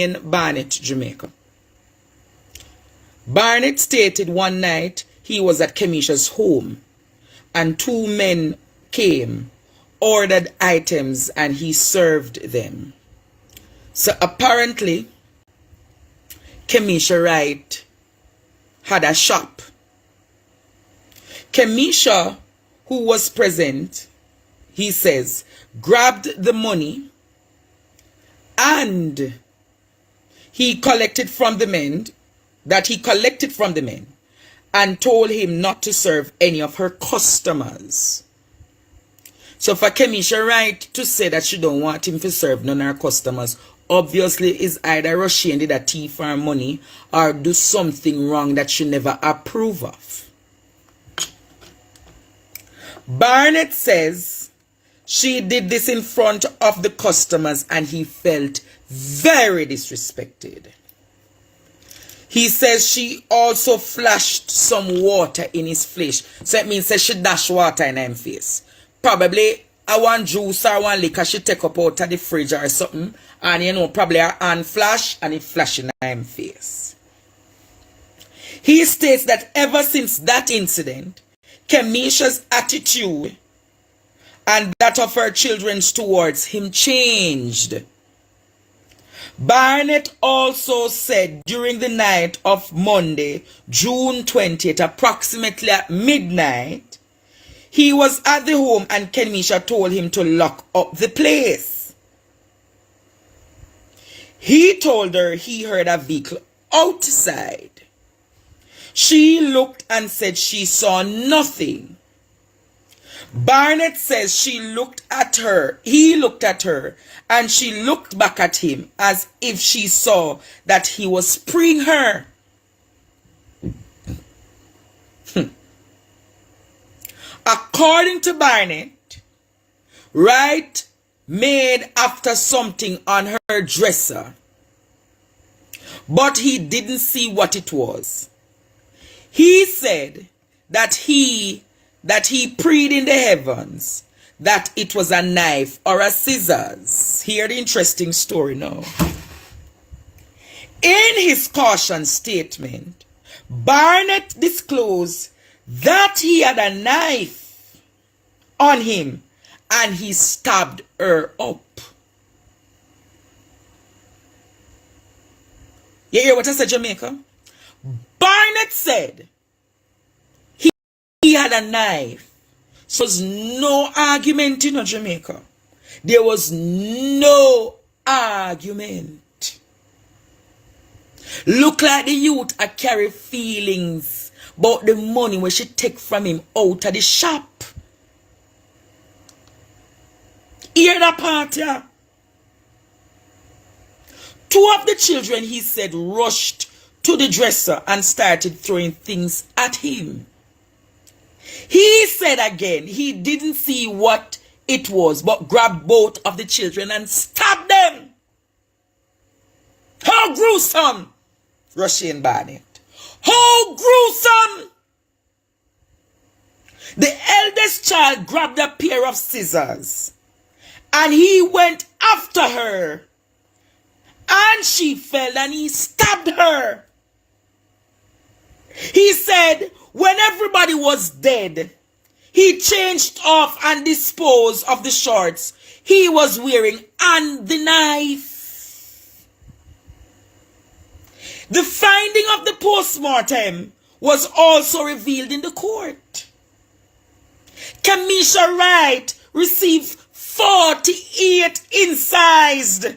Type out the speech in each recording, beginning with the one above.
in Barnet, Jamaica. Barnet stated one night he was at Kemisha's home and two men came, ordered items, and he served them. So apparently, Kemisha Wright had a shop. Kemisha, who was present, he says, grabbed the money and he collected from the men, and told him not to serve any of her customers. So for Kemisha Wright to say that she don't want him to serve none of her customers, obviously is either Russian did a thief for her money or do something wrong that she never approve of. Barnett says she did this in front of the customers and he felt very disrespected. He says she also flashed some water in his face. So it means that she dash water in his face. Probably a one juice or one liquor she take up out of the fridge or something. And you know, probably her hand flash and it flash in his face. He states that ever since that incident, Kemisha's attitude and that of her children towards him changed. Barnett also said during the night of Monday, June 20th, approximately at midnight, he was at the home and Kemisha told him to lock up the place. He told her he heard a vehicle outside. She looked and said she saw nothing. Barnett says he looked at her, and she looked back at him as if she saw that he was spraying her. According to Barnett, Wright made after something on her dresser, but he didn't see what it was. He said that he prayed in the heavens that it was a knife or a scissors. Hear the interesting story now. In his caution statement, Barnett disclosed that he had a knife on him and he stabbed her up. You hear what I said, Jamaica? Barnett said he had a knife. So there was no argument in Jamaica. There was no argument. Look like the youth are carry feelings about the money where she take from him out of the shop. Hear that part, yeah? Two of the children, he said, rushed to the dresser and started throwing things at him. He said again, he didn't see what it was, but grabbed both of the children and stabbed them. How gruesome! Russian Barnett. How gruesome! The eldest child grabbed a pair of scissors and he went after her. And she fell and he stabbed her. He said when everybody was dead, he changed off and disposed of the shorts he was wearing and the knife. The finding of the postmortem was also revealed in the court. Kemisha Wright received 48 incised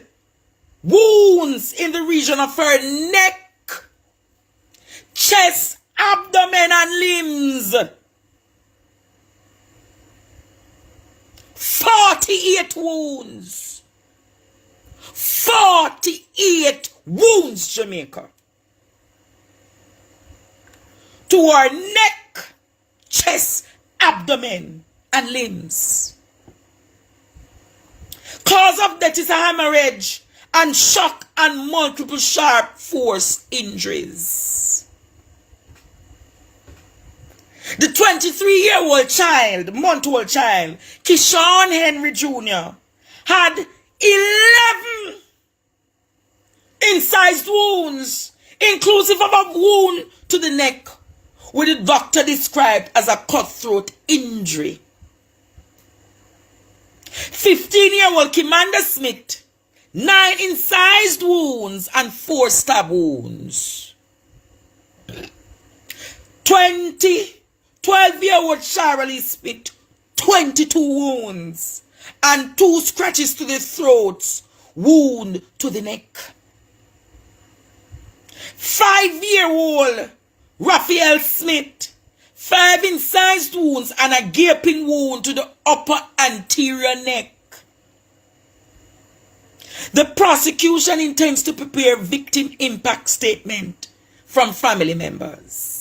wounds in the region of her neck, chest, abdomen, and limbs. 48 wounds. 48 wounds, Jamaica. To her neck, chest, abdomen, and limbs. Cause of death is a hemorrhage and shock and multiple sharp force injuries. The 23-year-old child, month-old child, Keyshawn Henry Jr., had 11 incised wounds, inclusive of a wound to the neck, which the doctor described as a cutthroat injury. 15-year-old Kimanda Smith, 9 incised wounds and 4 stab wounds. 12-year-old Shirley Smith, 22 wounds and 2 scratches to the throat, wound to the neck. 5-year-old Raphael Smith, 5 incised wounds and a gaping wound to the upper anterior neck. The prosecution intends to prepare victim impact statement from family members.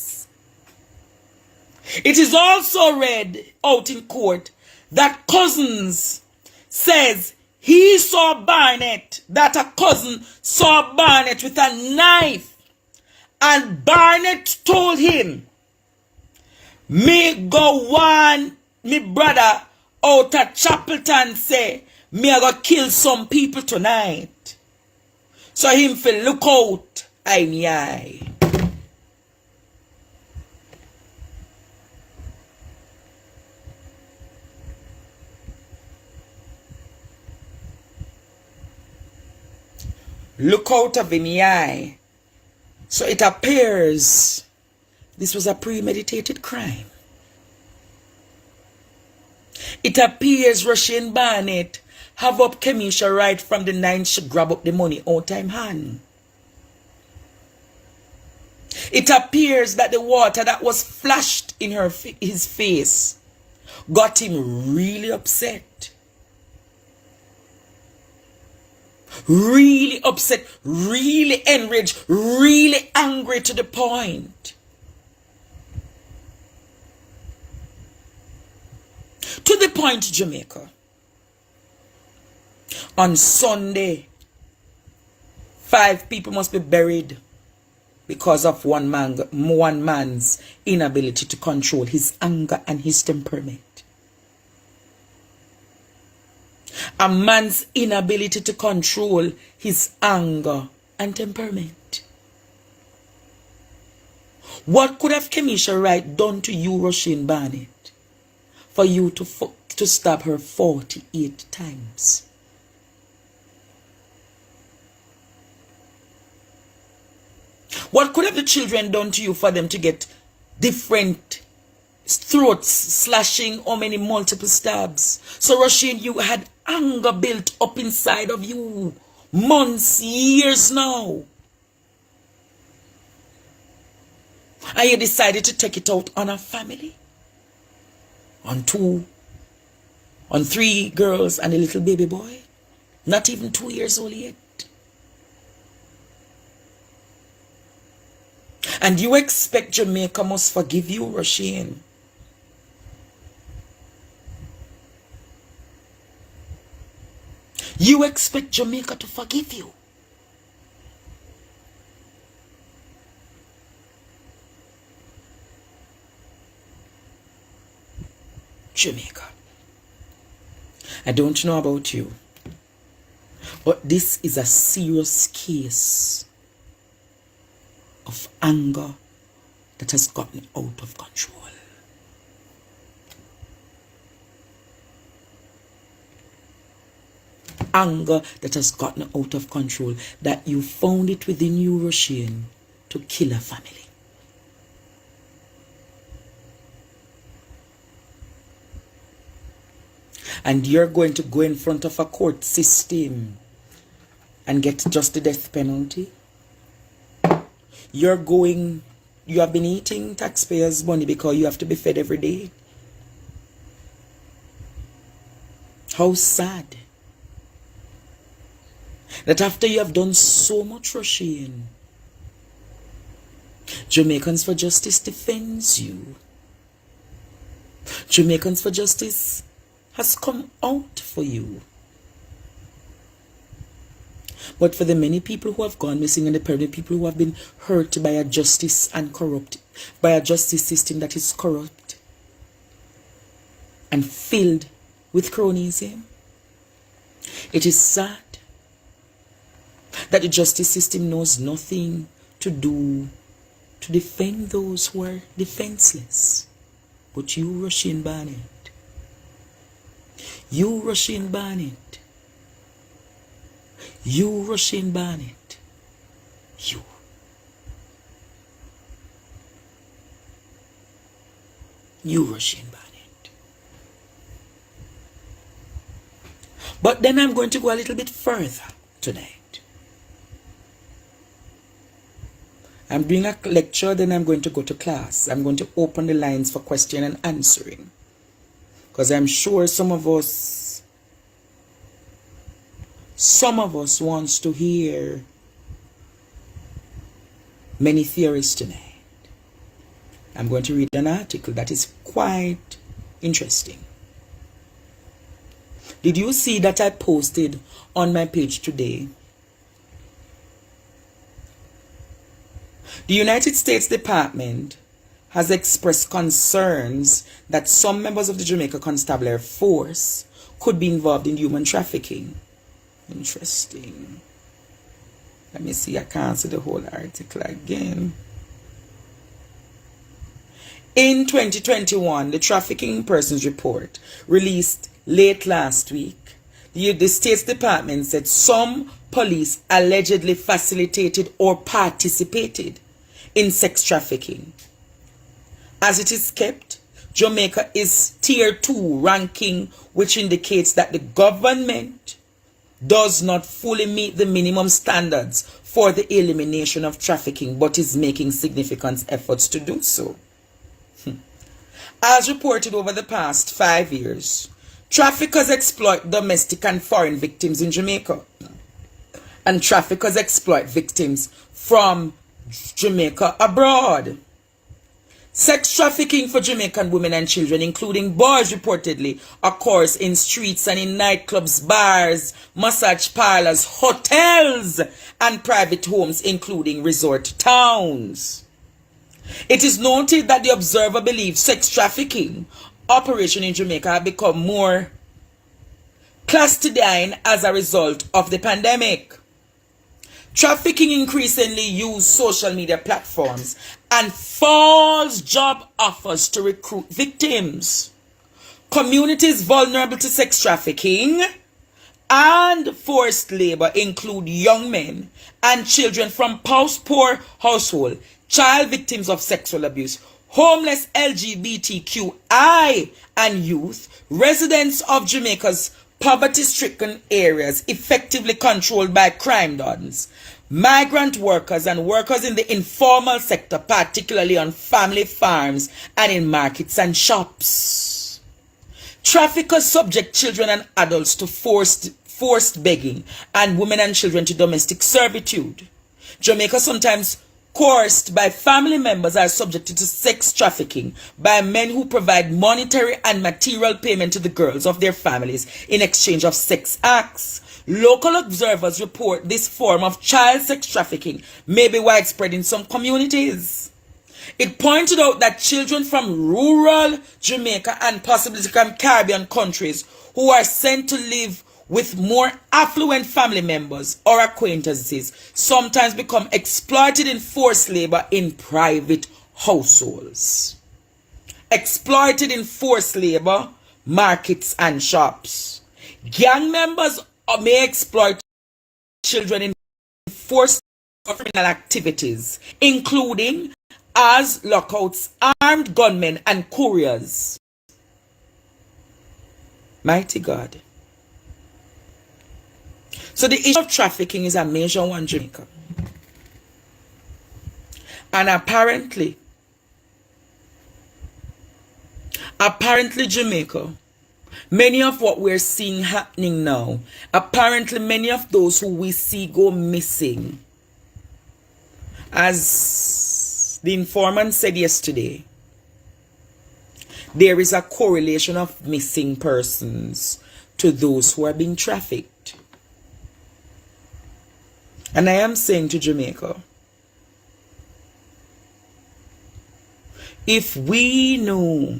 It is also read out in court that Cousins says he saw Barnett, that a cousin saw Barnett with a knife, and Barnett told him, "Me go one, me brother out at Chapelton say, me a go kill some people tonight. So him feel look out, eye me eye." Look out of in the eye. So it appears this was a premeditated crime. It appears Russian Barnett have up Kemisha right from the night she grab up the money out time hand. It appears that the water that was flashed in his face got him really upset. Really upset, really enraged, really angry to the point. To the point, Jamaica. On Sunday, 5 people must be buried because of one man's inability to control his anger and his temperament. A man's inability to control his anger and temperament. What could have Kemisha Wright done to you, Russian Barnett, for you to stab her 48 times? What could have the children done to you for them to get different throats slashing, or many multiple stabs? So Russian, you had anger built up inside of you months, years now, and you decided to take it out on a family, on 3 girls and a little baby boy, not even 2 years old yet. And you expect Jamaica must forgive you, Russian? You expect Jamaica to forgive you? Jamaica, I don't know about you, but this is a serious case of anger that has gotten out of control. Anger that has gotten out of control, that you found it within you, Russian, to kill a family. And you're going to go in front of a court system and get just the death penalty? You have been eating taxpayers' money because you have to be fed every day. How sad that after you have done so much, Russian, Jamaicans for Justice defends you. Jamaicans for Justice has come out for you. But for the many people who have gone missing and the permanent people who have been hurt by a justice and corrupt, by a justice system that is corrupt and filled with cronyism, it is sad that the justice system knows nothing to do to defend those who are defenseless. But you, Rushing Barnett, you, Rushing Barnett, you, Rushing Barnett, you. You, Rushing Barnett. But then I'm going to go a little bit further tonight. I'm doing a lecture, then I'm going to go to class. I'm going to open the lines for question and answering. Because I'm sure some of us wants to hear many theories tonight. I'm going to read an article that is quite interesting. Did you see that I posted on my page today? The United States Department has expressed concerns that some members of the Jamaica Constabulary Force could be involved in human trafficking. Interesting. Let me see, I can't see the whole article again. In 2021, the Trafficking Persons Report released late last week, the State's Department said some police allegedly facilitated or participated in sex trafficking. As it is kept, Jamaica is tier 2 ranking, which indicates that the government does not fully meet the minimum standards for the elimination of trafficking, but is making significant efforts to do so. As reported over the past 5 years, traffickers exploit domestic and foreign victims in Jamaica, and traffickers exploit victims from Jamaica abroad. Sex trafficking for Jamaican women and children, including boys, reportedly occurs in streets and in nightclubs, bars, massage parlors, hotels, and private homes, including resort towns. It is noted that the observer believes sex trafficking operation in Jamaica have become more clandestine as a result of the pandemic. Trafficking increasingly use social media platforms and false job offers to recruit victims. Communities vulnerable to sex trafficking and forced labor include young men and children from poor households, child victims of sexual abuse, homeless LGBTQI and youth, residents of Jamaica's poverty-stricken areas effectively controlled by crime dons, migrant workers and workers in the informal sector, particularly on family farms and in markets and shops. Traffickers subject children and adults to forced begging and women and children to domestic servitude. Jamaica sometimes coerced by family members are subjected to sex trafficking by men who provide monetary and material payment to the girls of their families in exchange of sex acts. Local observers report this form of child sex trafficking may be widespread in some communities. It pointed out that children from rural Jamaica and possibly from Caribbean countries who are sent to live with more affluent family members or acquaintances sometimes become exploited in forced labor in private households. Exploited in forced labor, markets and shops. Gang members may exploit children in forced criminal activities, including as lockouts, armed gunmen and couriers. Mighty God. So the issue of trafficking is a major one in Jamaica. And apparently Jamaica, many of what we're seeing happening now, apparently many of those who we see go missing, as the informant said yesterday, there is a correlation of missing persons to those who are being trafficked. And I am saying to Jamaica, if we know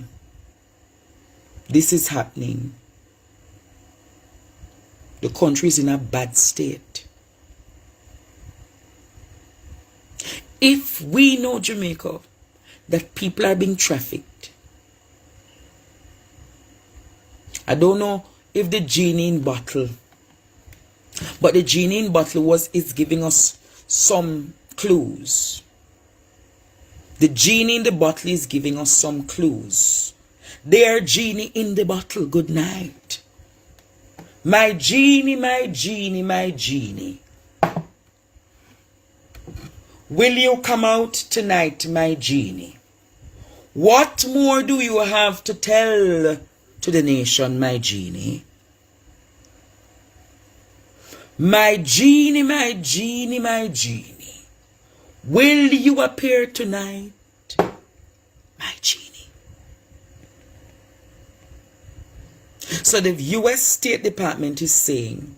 this is happening, the country is in a bad state. If we know, Jamaica, that people are being trafficked, I don't know if the genie in bottle, but the genie in bottle is giving us some clues. The genie in the bottle is giving us some clues. There, genie in the bottle, good night. My genie, my genie, my genie. Will you come out tonight, my genie? What more do you have to tell to the nation, my genie? My genie, my genie, my genie. Will you appear tonight, my genie? So the U.S. State Department is saying,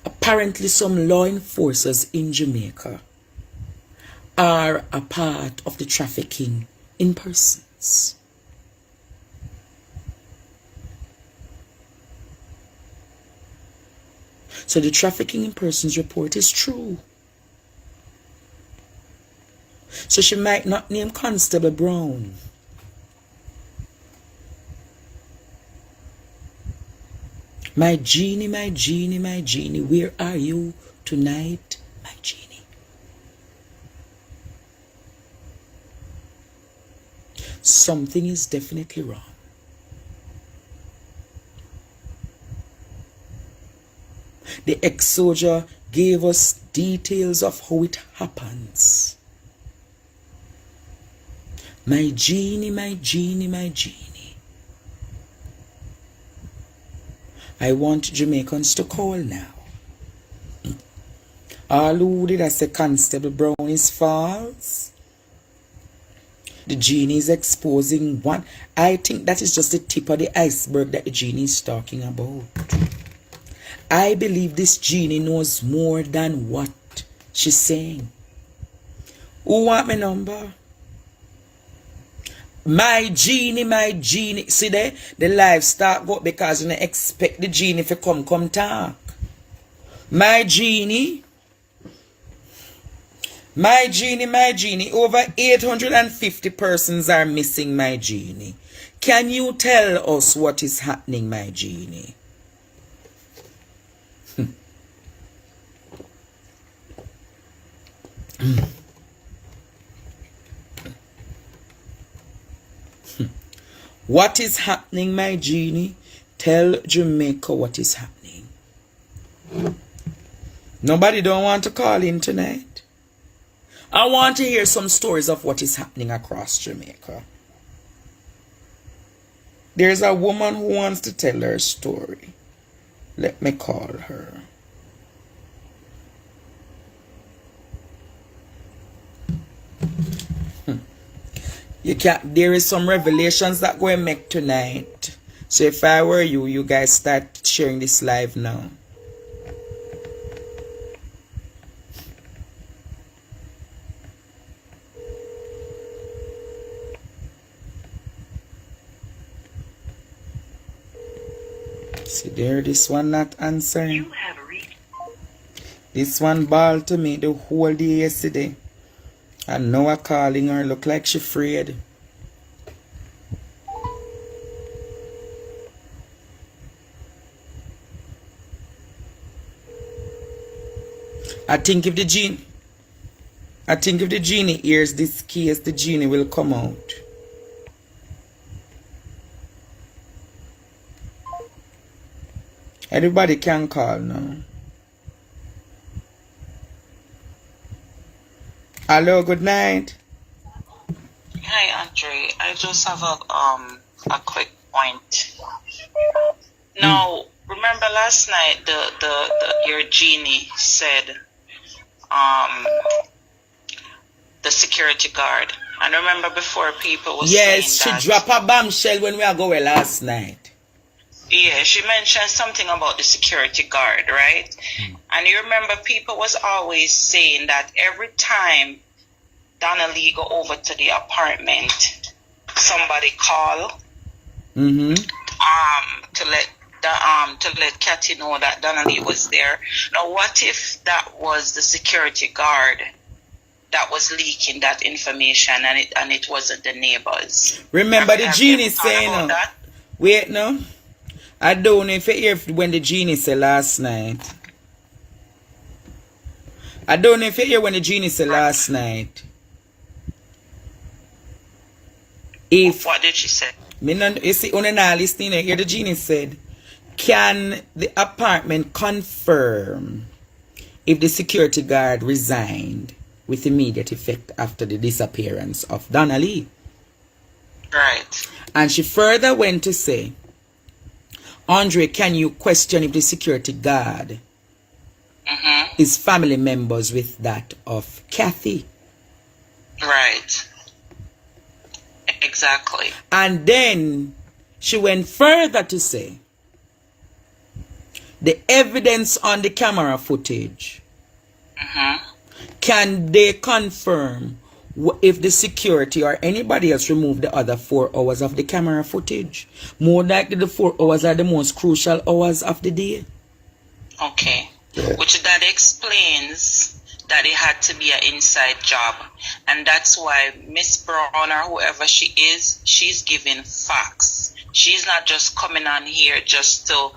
apparently some law enforcers in Jamaica are a part of the trafficking in persons. So the trafficking in persons report is true. So she might not name Constable Brown. My genie, my genie, my genie, where are you tonight, my genie? Something is definitely wrong. The ex-soldier gave us details of how it happens. My genie, my genie, my genie. I want Jamaicans to call now. All who did I say Constable Brown is false? The genie is exposing one. I think that is just the tip of the iceberg that the genie is talking about. I believe this genie knows more than what she's saying. Who want my number? My genie. See there? The live start go because you don't expect the genie to come talk. My genie. My genie, my genie. Over 850 persons are missing, my genie. Can you tell us what is happening, my genie? What is happening, my genie? Tell Jamaica what is happening. Nobody don't want to call in tonight. I want to hear some stories of what is happening across Jamaica. There's a woman who wants to tell her story. Let me call her. There is some revelations that going to make tonight. So if I were you, you guys start sharing this live now. See there, this one not answering. This one balled to me the whole day yesterday. And now I'm calling her, look like she afraid. I think if the genie hears this case, the genie will come out. Everybody can call now. Hello, good night. Hi, Andre. I just have a quick point. Now, remember last night your genie said the security guard. And remember before people was saying yes, she dropped a bombshell when we are going last night. Yeah, she mentioned something about the security guard, right? And you remember people was always saying that every time Donna Lee go over to the apartment, somebody call to let Cathy know that Donna Lee was there. Now what if that was the security guard that was leaking that information, and it wasn't the neighbors. Remember the genie thought saying, about that? wait, no. I don't know if you hear when the genie said last night. I don't know if you hear when the genie said last night. If What did she say? you see, on an listening, you hear the genie said, can the apartment confirm if the security guard resigned with immediate effect after the disappearance of Donna Lee? Right. And she further went to say, Andre, can you question if the security guard is family members with that of Kathy? Right. Exactly. And then she went further to say, the evidence on the camera footage, can they confirm if the security or anybody else removed the other 4 hours of the camera footage? More likely the 4 hours are the most crucial hours of the day. Okay. Which that explains that it had to be an inside job. And that's why Miss Brown or whoever she is, she's giving facts. She's not just coming on here just to,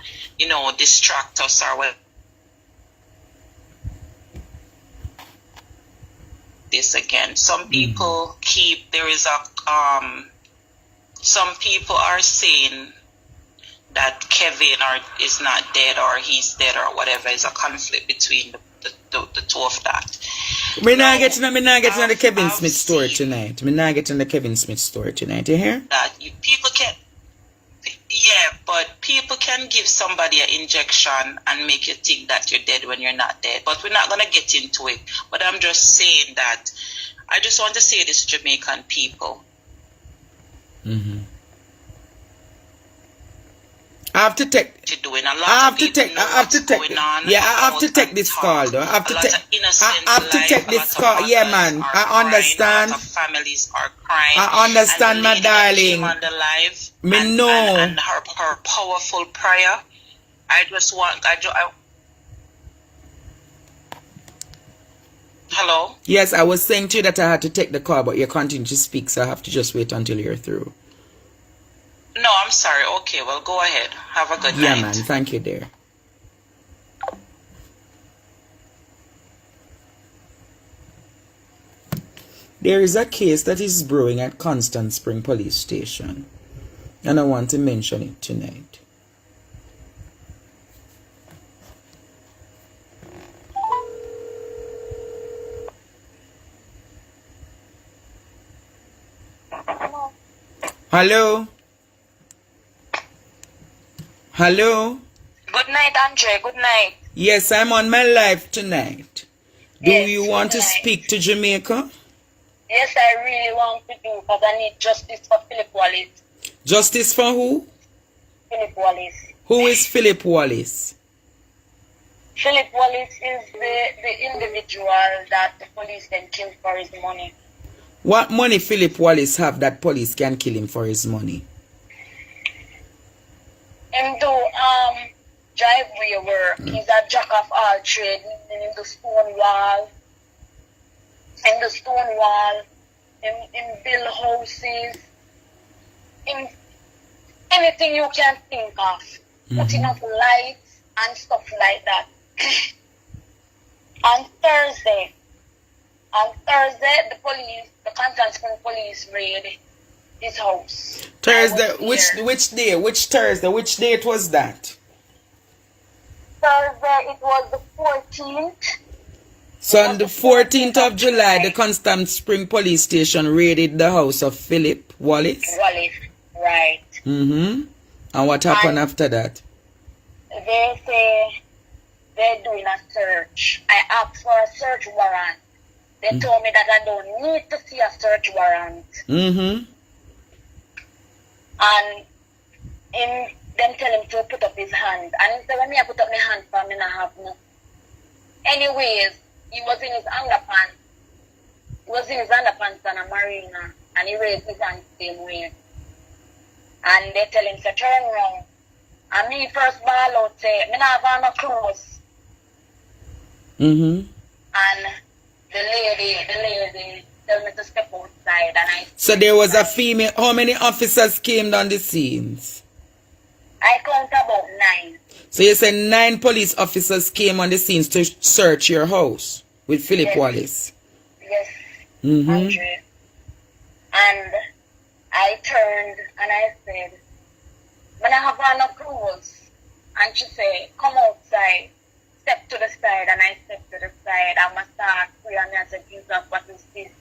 distract us or what. This again. Some people some people are saying that Kevin is not dead or he's dead or whatever. Is a conflict between the two of that. We're not getting the Kevin Smith story tonight. We're not getting the Kevin Smith story tonight. You hear? That people can, but people can give somebody an injection and make you think that you're dead when you're not dead. But we're not gonna get into it. But I'm just saying that I just want to say this to Jamaican people. I have to take. I have to take this call though. I have to take this call. Yeah, man. I understand. Families are crying. I understand, my darling. On the live, me know. And her powerful prayer. Hello? Yes, I was saying to you that I had to take the call, but you continue to speak, so I have to just wait until you're through. No, I'm sorry. Okay, well, go ahead. Have a good night. Yeah, man. Thank you, dear. There is a case that is brewing at Constant Spring Police Station, and I want to mention it tonight. Hello? Hello? Good night, Andre. Good night. Yes, I'm on my live tonight. Do you want to speak to Jamaica? Yes, I really want to do, because I need justice for Philip Wallace. Justice for who? Philip Wallace. Who is Philip Wallace? Philip Wallace is the individual that the police then killed for his money. What money Philip Wallace have that police can kill him for his money? Him do driveway work. He's a jack of all trades. In the stone wall. In build houses. In anything you can think of. Putting up lights and stuff like that. On Thursday, the Constant Spring police raided his house. Thursday, which day? Which Thursday? Which date was that? Thursday, it was the 14th. So on the 14th of July, the Constant Spring Police Station raided the house of Philip Wallace. Wallace, right. And what happened after that? They say they're doing a search. I asked for a search warrant. They told me that I don't need to see a search warrant. And them tell him to put up his hand. And he said, when I put up my hand for me, I have no. Anyways, he was in his underpants. And a marina. And he raised his hand the same way. And they tell him to turn around. And me first ball out say, me not have no clothes. And the lady tell me to step outside and I So there was a female. How many officers came on the scenes? I count about 9. So you said 9 police officers came on the scenes to search your house with Philip Yes. Wallace. Yes. Mm-hmm. Andre. And I turned and I said, when I have on no clothes, and she said, come outside, step to the side, and I stepped to the side. I must start praying and I said, Jesus, what is this?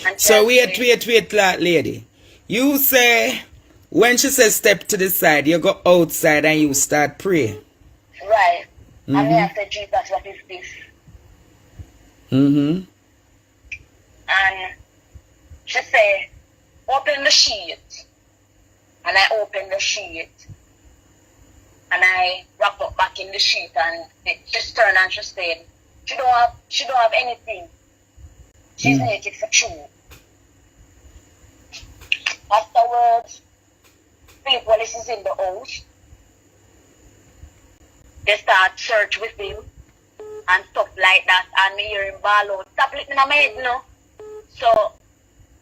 And So she wait, lady. You say, when she says step to the side, you go outside and you start praying. right. Mm-hmm. And I said, Jesus, what is this? Mm-hmm. And she said, open the sheet. And I opened the sheet. And I wrapped up back in the sheet and she turned and she said, she don't have anything. She's naked for true. Afterwards, Philip Wallace is in the house. They start search with him and stuff like that. And me hear him ball out. Stop licking my head now. So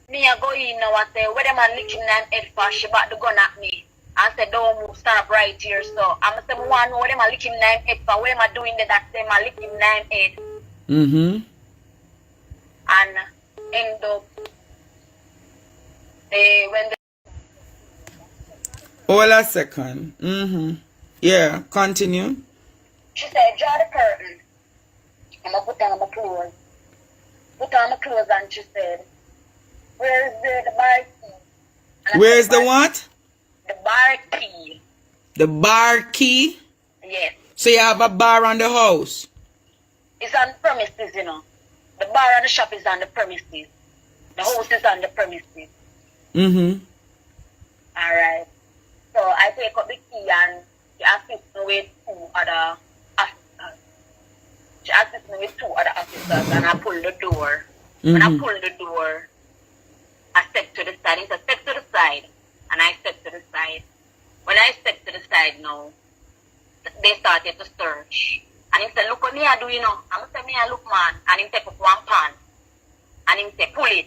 me I go in now and say, where the man licking them head for? She back the gun at me. And said, don't move, stand up right here. So I'm going to say, one, where them are licking them head for? What am I doing that them are licking them head? Mm-hmm. And end up, when they... Hold a second. Mm-hmm. Yeah, continue. She said, draw the curtain. I'm going to put on my clothes. Put on my clothes and she said, where is the bar key? And I Where's said, the what? The bar key. The bar key? Yes. So you have a bar on the house? It's on premises, you know. The bar and the shop is on the premises. The house is on the premises. Mm-hmm. Alright. So I take up the key and she asked me with 2 other officers. She asked me with 2 other officers and I pull the door. When I pull the door, I step to the side. He said, step to the side. And I step to the side. When I step to the side now, they started to search. And he said, look what me I do, you know. I'm going to say, me I look, man. And he take up one pan. And he say, pull it.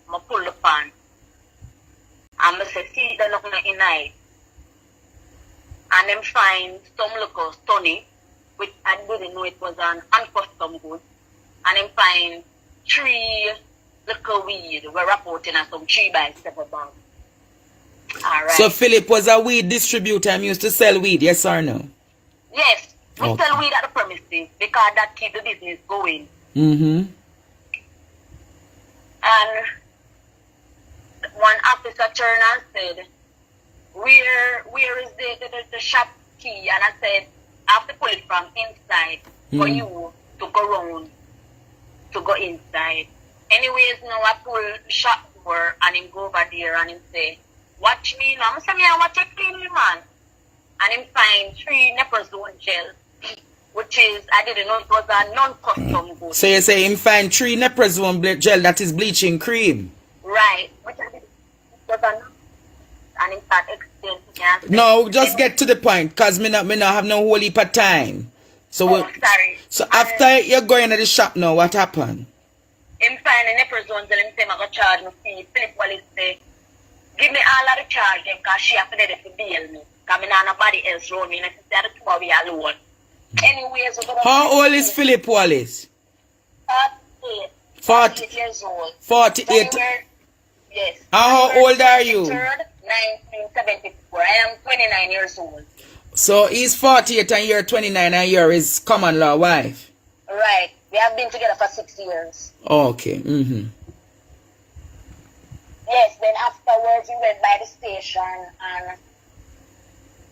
I'm going to pull the pan. I'm going to say, see, there's nothing in it. And them find some little stoney, which I didn't know it was an uncustom good. And them find 3 little weed. We're reporting as some 3 by 7 bags. All right. So Philip was a weed distributor and used to sell weed, yes or no? Yes, we Okay. sell weed at the premises because that keep the business going. Mm-hmm. And one officer turned and said, where is the shop key? And I said, I have to pull it from inside for you to go round, to go inside. Anyways, now I pull the shop door and him go over there and him say, watch me now. I'm saying, I watch you clean me, man. And him find 3 Neperzone gel, which is, I didn't know it was a non-custom good. So you say him find 3 Neperzone gel, that is bleaching cream. Right. Which I didn't know it was a non, and him start explaining to me and say, No, just get to the point, because me not have no whole heap of time. So, sorry. So after you're going to the shop now, what happened? Him find the Neperzone gel, him say, I'm going to charge me fee. Philip Wallace say, give me all of the charge because she have to do it to bail me. Because I don't nobody else around me and I said, the 2 of we alone. Anyways, we're going to... How old is Philip Wallace? 48 years old. 48. January, yes. How old are you? 1974. I am 29 years old. So he's 48 and you're 29 and you're his common law wife. Right. We have been together for 6 years. Okay. Mm-hmm. Yes, then afterwards we went by the station and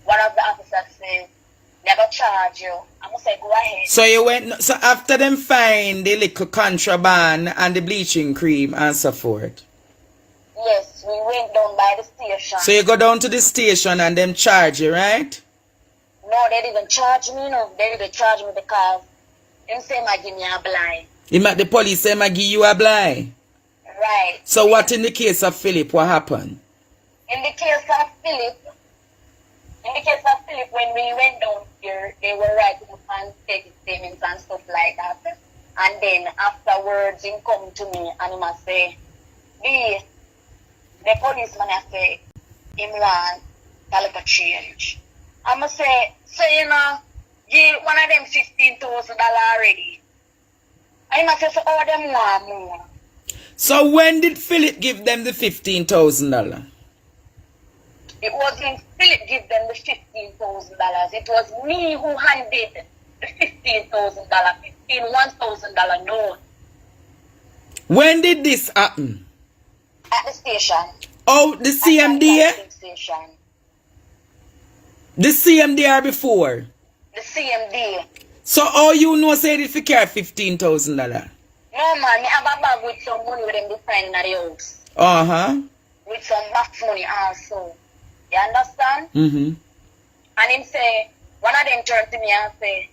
one of the officers said, never charge you. I'm going to say, go ahead. So you went, so after them find the little contraband and the bleaching cream and so forth. Yes, we went down by the station. So you go down to the station and them charge you, right? No, they didn't charge me, no. They didn't charge me because them say I give me a blind. The police say, give you a blind. Right. So what in the case of Philip, what happened? In the case of Philip, when we went down here, they were writing and taking statements and stuff like that. And then afterwards, him come to me and him a say, B, the policeman a say, him want a little change. I'ma say, so you know, give one of them $15,000 already. And him a say, so all them want more. So when did Philip give them the $15,000? It wasn't Philip give them the $15,000. It was me who handed the $15,000, $1,000 note. When did this happen? At the station. Oh, the CMD? At the station. The CMD or before? The CMD. So all you know said if you carry $15,000? No man, me have a bag with some money with them be finding at the house. Uh-huh. With some box money also. You understand? Mm-hmm. And him say, one of them turned to me and say,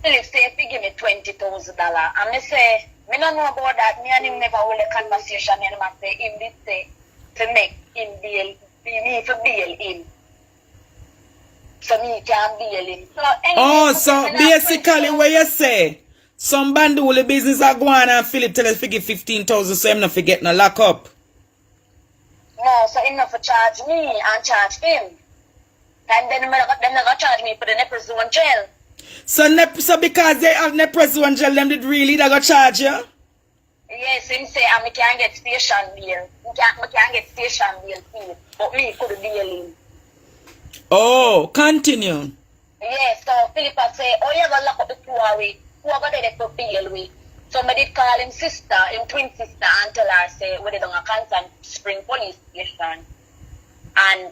Philip say if you give me $20,000. And me say, me don't know about that. Me and him never hold a conversation. And him say, him did say to make him bail, me to bail him. So me can bail him. So anyway, so basically what you say, some bandole business are going and Philip tell us to give 15,000 so him not forget no lock up. No, so him not for charge me and charge him. And then them not charge me for the Nepal Zone jail. So because they have Nepal Zone jail, them did really they go charge you? Yes, him say I can't get station bail. I can't get station bail too. But me could bail him. Oh, continue. Yes, so Philippa say, oh you gonna lock up the two away. Who are gonna let for bail with? So I did call him sister, him twin sister, and tell her say we did on a Clarendon Spring police station. And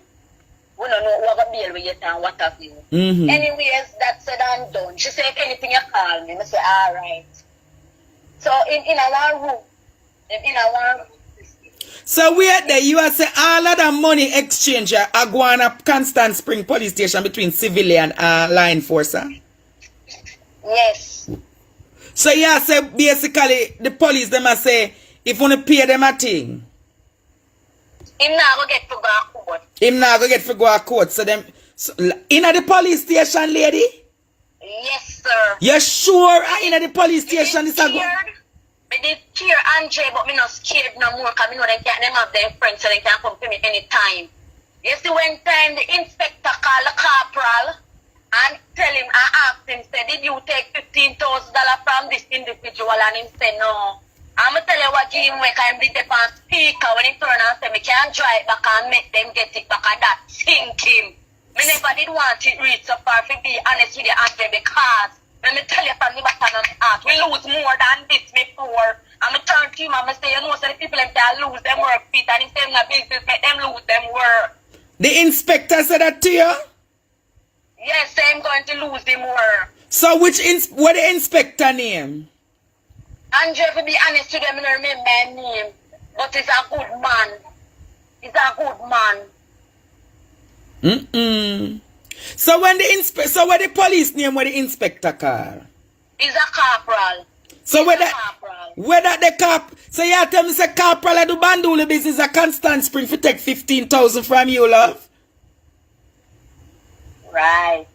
we don't know what gonna bail with yet and what have you. Mm-hmm. Anyways, that said and done. She said if anything you call me, I say alright. So in our room, in our room. So where there you are say all of the money exchange are going up Constant Spring police station between civilian and law enforcer? Yes. So yeah, say basically the police them a say if you want to pay them a thing. Him not go get to go to court. Him not go get to go to court. So them in the police station, lady? Yes, sir. You sure in the police station is a go? Me did fear Andre, but me not scared no more because me know them have their friends so they can come to me anytime. You see when time the inspector called the corporal and tell him, I asked him, say, did you take $15,000 from this individual? And him say, no. I'm going to tell you what give him when I did the on speaker when he turn and say, me can't drive back and make them get it back and that sink him. Me never did want it reach so far to be honest with you, Andre, because let me tell you from the bottom of my heart, we lose more than this before. And I turn to him and I say, you know, so the people them can lose them work fit and instead of business make them lose them work. The inspector said that to you? Yes, I'm going to lose them work. So what the inspector name? Andre, to be honest with them, I don't remember my name. But he's a good man. He's a good man. So when what the police name where the inspector call? He's a corporal. So whether the cop, so you tell me say corporal do bandule business a Constant Spring for take 15,000 from you, love? Right.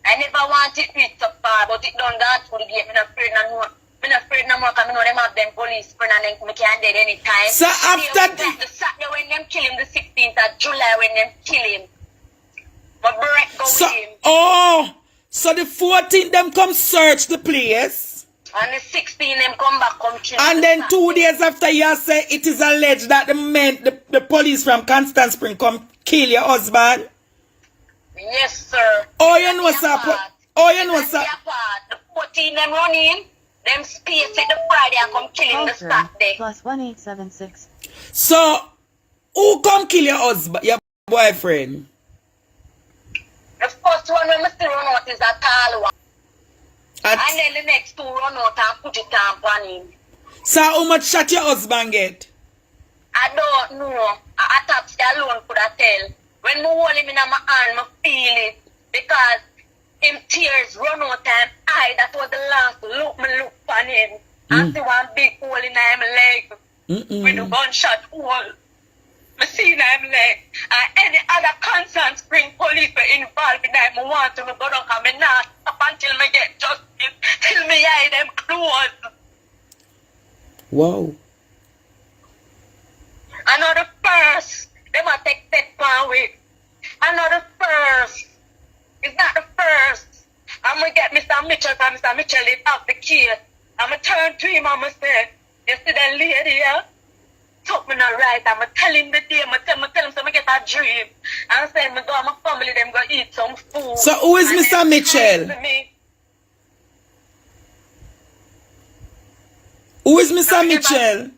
I never want it reach so far, but it done that for the game. I'm not afraid no more. I'm not afraid no more because I know them have them police friend and them can't dead anytime. So after the Saturday when them kill him, the 16th of July when them kill him. But break go with him. Oh, so the 14th them come search the place. And the 16th them come back come kill. And then 2 days after you say it is alleged that the police from Constant Spring come kill your husband. Yes, sir. Oh, you know sir. Oh, you know sir. The 14 them running, them space it the Friday and come kill him the Saturday. Plus 1876. So, who come kill your husband, your boyfriend? The first one when I still run out is a tall one. And then the next two run out and put it on him. So how much shot your husband get? I don't know. I taps alone could I tell. When I hold him in my hand, I feel it. Because him tears run out and that was the last look on him. I see one big hole in his leg. With a gunshot hole. I see him leg. Any other Constant Spring police were involved in that. I want to go down and not stop until I get justice. Till me eye them close. road. Wow. Another first. They might take that pound with. Another first. It's not the first. I'm going to get Mr. Mitchell because Mr. Mitchell is off the case. I'm going to turn to him and I'm going to say, you see that lady here? Took me not right. I'm going to tell him the day. I'm going to tell him so I get a dream. I'm saying, I go and my family, them go eat some food. So who is And Mr. then Mitchell? to me, Who is Mr. Mitchell?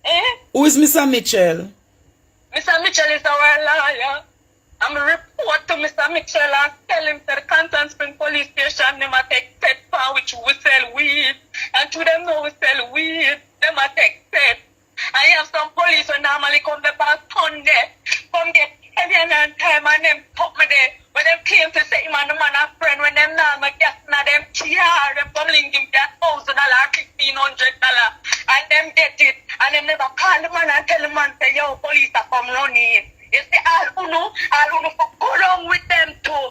eh? Who is Mr. Mitchell? Mr. Mitchell is our lawyer. I'm going to report to Mr. Mitchell and tell him to the Canton Spring Police Station, they might take pet farm which we sell weed. And to them know we sell weed, they might take pet. I have some police when normally come the past Sunday, come get heavy and time and them put me there. When them came to say him and the man a friend, when them now my gas na them car, them come link him get $1,000, $1,500, and them get it. And them never call the man and tell the man say, yo, police are come running. You see, all uno for go along with them too.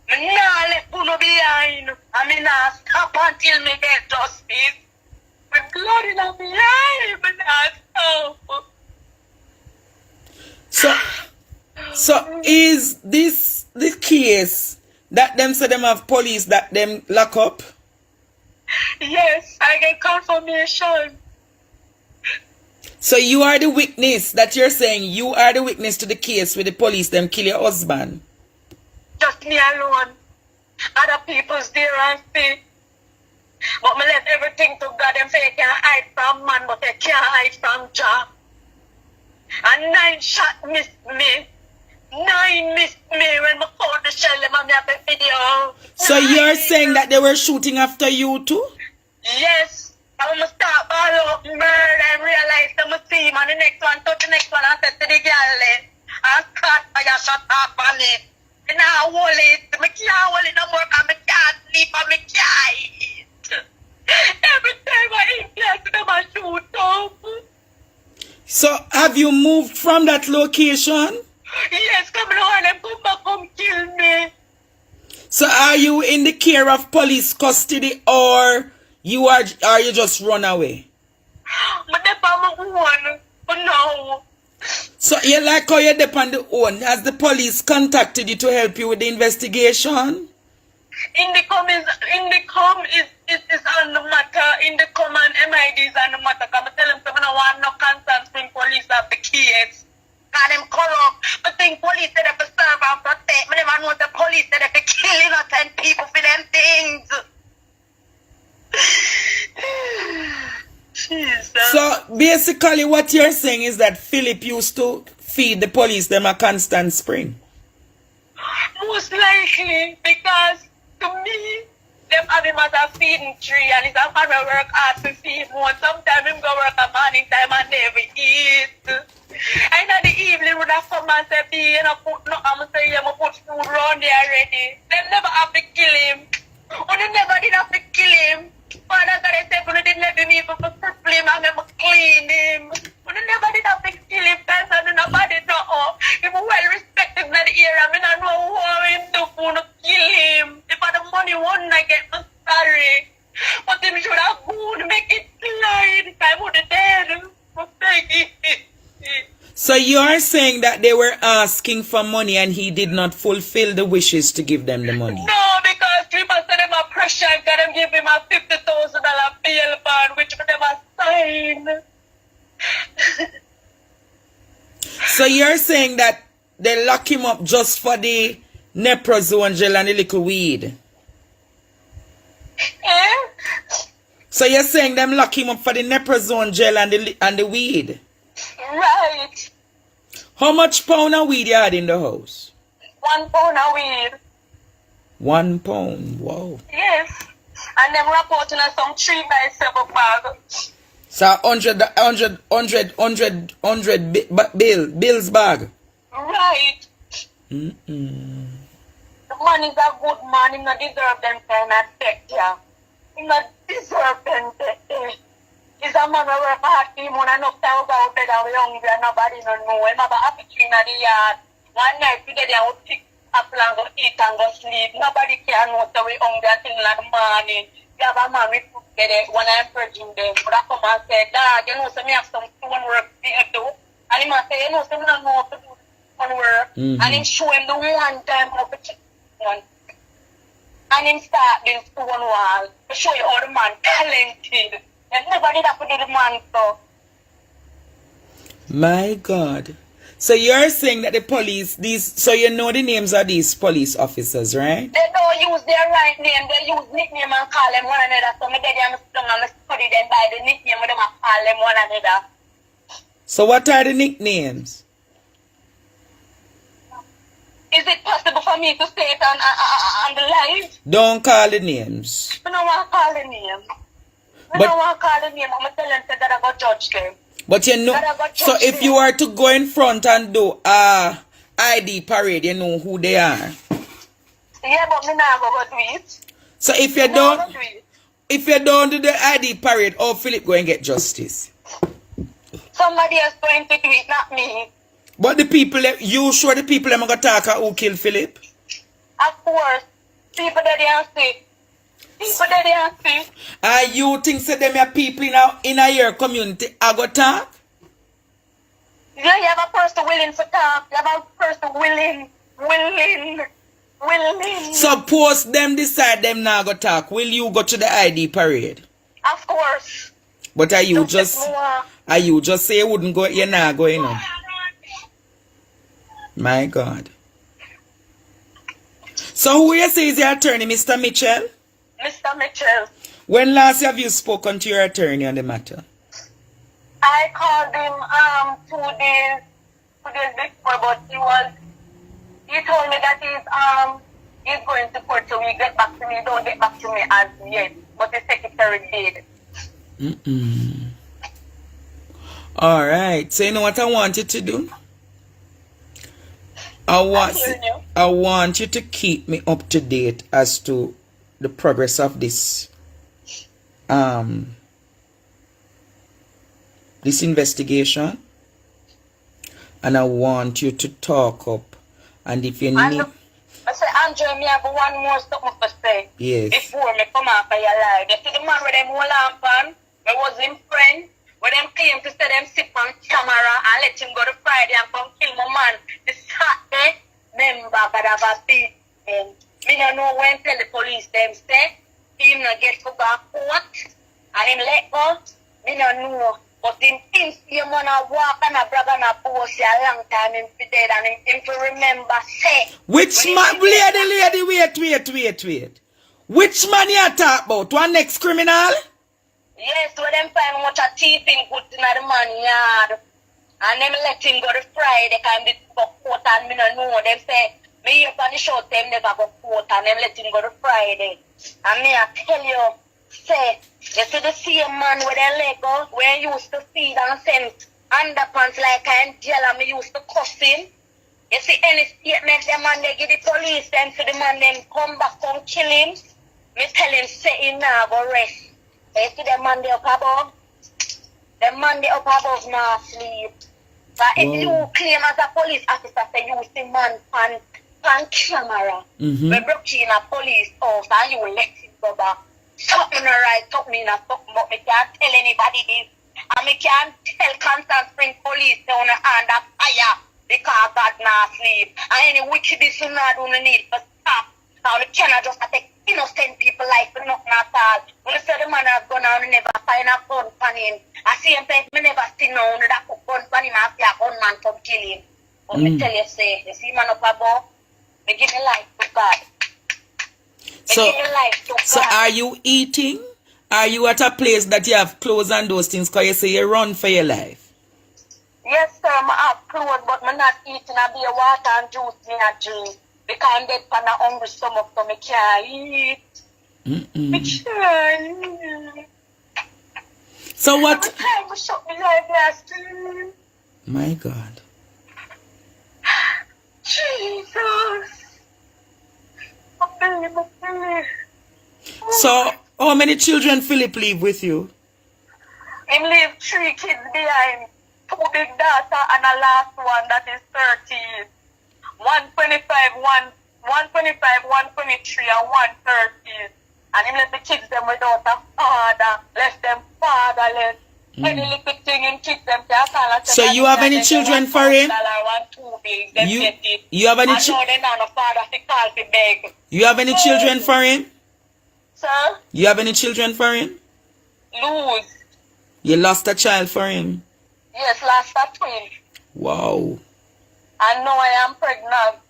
Me nah let uno behind. And me nah stop until me get justice. Me blood in my eye, me nah stop. So is this the case that them say them have police that them lock up? Yes, I get confirmation. So you are the witness that you're saying you are the witness to the case with the police them kill your husband. Just me alone. Other people's there and see. But me left everything to God. Them say you can't hide from man, but you can't hide from Jah. And 9 shot missed me. 9 missed me when me found the shell. Them and me have the video. So you're saying that they were shooting after you too? Yes. I'm going to start all up murder and realize them see him and the next one touch the next one and said to the girl and cut fire shot off on it. And I hold it. I can't hold it no more because I can't sleep and I can't eat. Every time I eat like them I shoot up. So have you moved from that location? Yes, come on, them come back come kill me. So are you in the care of police custody or you just run away? But they found my own. But no. So you like how you're there on the own. Has the police contacted you to help you with the investigation? Indicom is on the matter. Indicom and MID is on the matter. Because I tell them I don't want no Canton Spring Police have the kids. Because them corrupt. But think police that have to serve and protect. I never know the police that have to kill innocent people for them things. Jesus. So basically what you're saying is that Philip used to feed the police them a Constant Spring. Most likely, because to me, them have him as a feeding tree and it's a man who work hard to feed more. Sometimes him go work a morning time and never eat. And in the evening when I come and say, B, you know, put no, I'm going to say, you put food around there already. Them never have to kill him. Or they never did have to kill him. Father God, I said, when they didn't let him even purple him and them clean him. When they never did have to kill him, person, nobody know. He was well respected in the area. I mean, I know how him do to kill him. If I the money won, I get no sorry. But him should have gone make it slide. I would have dead. So you are saying that they were asking for money and he did not fulfill the wishes to give them the money? No, because people said them a pressure and them give him a $50,000 bail bond, which they never sign. So you're saying that they lock him up just for the Neprozone gel and the little weed? Eh? So you're saying them lock him up for the Neprozone gel and the weed? Right. How much pound of weed you had in the house? 1 pound of weed. 1 pound, wow. Yes. And them reporting on some 3 by 7 bag. So 100 bills bag? Right. The man is a good man. He not deserve them kind of debt, yeah. He not deserve them debt. He's a man who work hard for him when enough time go out bed and we hungry and nobody don't know. Him have a happy tree in the yard. One night we get there and we pick apple and go eat and go sleep. Nobody can know that we hungry until in the morning. have a man with when I'm purging them. But I come and say, Dad, you know, so me have some stone work to do. And he must say, you know, so me don't know how to do stone work. And him show him the one time how to check one. And him start this stone wall to show you how the man talented. And nobody that put the man so. My God. So you're saying that the police, so you know the names of these police officers, right? They don't use their right name, they use nickname and call them one another. So me I'm study them by the nickname with them and call them one another. So what are the nicknames? Is it possible for me to say it on the live? Don't call the names. I don't want to call the name. I But- don't want to call the name. I'm going to tell them that I got judge them. But you know, so if you are to go in front and do ID parade, you know who they are. Yeah, but me not go do it. So if you don't do the ID parade, oh, Philip go and get justice. Somebody else going to do it, not me. But the people, you sure the people are going to talk who killed Philip? Of course. People that they see. People that they see. You think say them are people in your community are going to talk? Yeah, you have a person willing to talk. You have a person willing. Suppose them decide them not going to talk. Will you go to the ID parade? Of course. But are you just say you wouldn't go, you're not going on? My God. So who you say is your attorney, Mr. Mitchell? Mr. Mitchell. When last have you spoken to your attorney on the matter? I called him 2 days before, but he told me that he's going to court, so he get back to me. Don't get back to me as yet, but the secretary did. All right. So you know what I want you to do? I want you to keep me up to date as to the progress of this this investigation, and I want you to talk up, and if you need. I say, Andrew, me have one more something to say. Yes. Before me come out of your life. You see the man with them whole lamp on, I was him friend, when them claim to say them sit on camera and let him go to Friday and come kill my man. The Saturday, member could have a beat him. Me don't know when tell the police them say, him not get to go to court, and him let go. Me don't know. But him see him on a walk and a brag and a post a long time him be dead and him to remember say. Which man, lady, wait. Which man you talk about? One next criminal? Yes, when them find much a thieving put in the man yard. And them let him go to Friday, can be go court and me no know. Them say, me here on the show, them never go court and them let him go to Friday. And me I tell you, say, you see the same man with a Lego, where I used to feed and send underpants like I am jail and me used to cuss him. You see any statement the man they give the police them for the man them come back come kill him. Me tell him say him now go rest. You see the man they up above? The man they up above now sleep. But if you claim as a police officer say you see man on camera, we broke in a police house and you will let him go back. Something right, something not something, but me can't tell anybody this. And me can't tell Constant Spring police they wanna under fire because God not sleep. And any wickedness you not do need to stop. Now we cannot just take innocent people life for nothing at all. When you say the man has gone on, you never find a gun for him. I see him place, me never see no one that put gun for him and see a gunman come kill him. But me tell you say, you see man up above, me give me life to God. So are you eating? Are you at a place that you have clothes and those things because you say you run for your life? Yes, sir, I have clothes, but I'm not eating. I be a water and juice me a drink. Because I'm dead from a hungry stomach, so I can't eat. I can't. So what? Every time I shut my life last time. My God. Jesus. So, how many children Philip leave with you? Him leave 3 kids behind. 2 big daughter and a last one that is 13. 125, 123, and 130. And him let the kids them without a father, left them fatherless. Any little thing in kids them can't. So you have any children for him? You have any children? No father to call to beg. You have any children for him? Sir? You have any children for him? Lose. You lost a child for him? Yes, lost a twin. Wow. And now I am pregnant.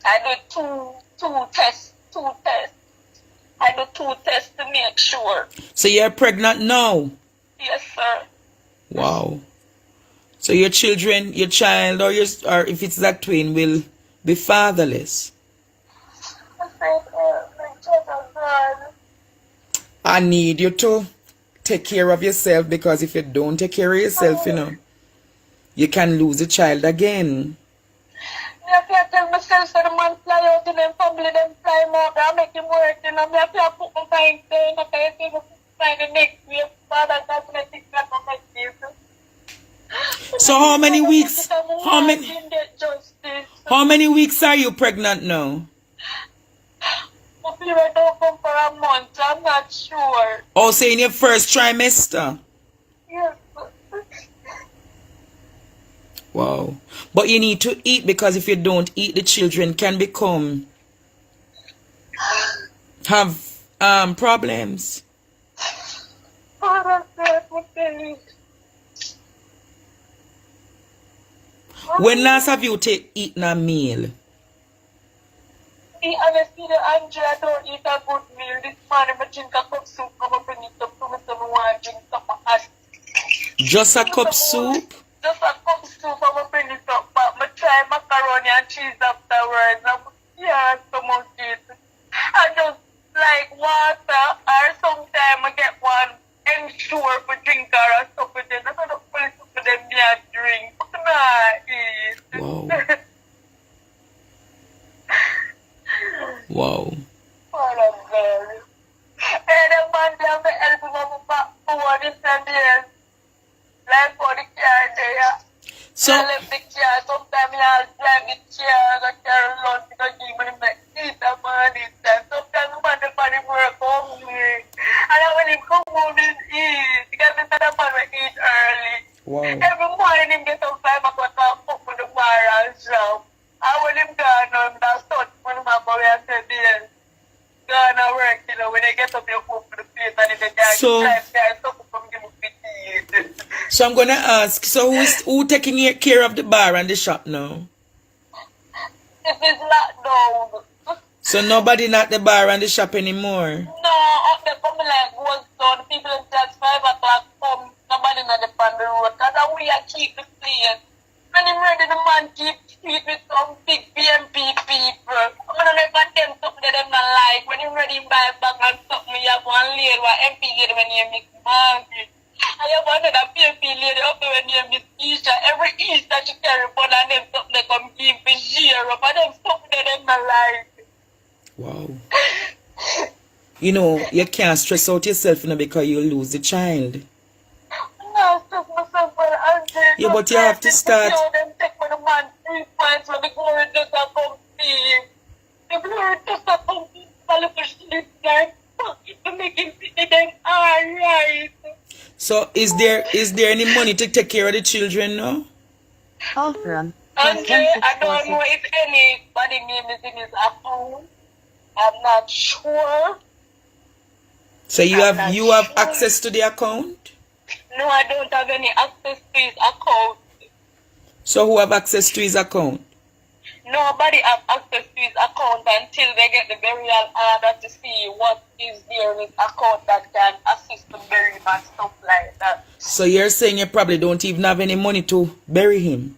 I did two tests. I do 2 tests to make sure. So you're pregnant now? Yes, sir. Wow. So your child, or if it's that twin, will be fatherless. I need you to take care of yourself, because if you don't take care of yourself, you can lose a child again. I can't tell myself that the man fly out in them family, them fly more, I make him work, I have to put my mind there, I can't see find the next week, Father, that's my thing, that's my thing. So how many weeks, how many weeks are you pregnant now? My period don't come for a month, I'm not sure. Oh, so in your first trimester? Yes. Wow. But you need to eat, because if you don't eat, the children can have problems. When last have you eaten a meal? Honestly, Andrea, I don't eat a good meal. This morning, I drink a cup of soup, I'm bring it up to me, so I want to drink some hot. Just a cup soup? Just a cup of soup, I'm bring it up, but I try macaroni and cheese afterwards. Yeah, so much it. I just like water, or sometimes I get one ensure for drink or stuff with them. I don't put it for them to drink. Wow. Wow. So, wow. Every morning him get up 5 o'clock and cook for the bar and shop. And when him gone on that start when him have away and said yes. Gone and work, when they get up you cook for the place and if they can't so I'm gonna ask, so who taking care of the bar and the shop now? It is locked down. So nobody not the bar and the shop anymore? No, up there come like was done. People in church 5 o'clock come, nobody not the on the road. That's how we are keep the place. When him ready, the man keep street with some big PMP people. I'm gonna let them something that them not like. When him ready, buy back and something, you have one lady what MP get when you make money. I have another PMP lady up there when you miss Easter. Every Easter she carry fun and them something they come keep a share up and them something that them not like. Wow. You can't stress out yourself because you lose the child. No, stress myself, yeah, but you have to start. Them take when the man 3 points when the glory just a come see him. The glory just a come see him. A little sleep like to make him see them alright. So is there any money to take care of the children now? Andre, I don't know if anybody name is in his account. I'm not sure. So you have access to the account? No, I don't have any access to his account. So who have access to his account? Nobody have access to his account until they get the burial order to see what is there in his account that can assist the burial and stuff like that. So you're saying you probably don't even have any money to bury him?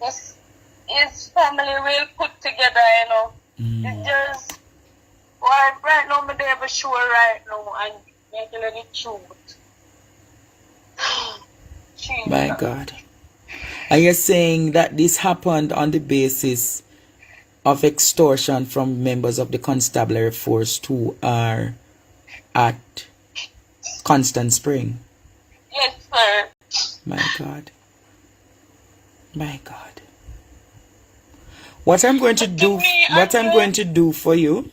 His family will put together, It's just, right now I'm never sure right now and making any truth. My God. And you're saying that this happened on the basis of extortion from members of the constabulary force who are at Constant Spring? Yes, sir. My God. My God. What I'm going to do for you.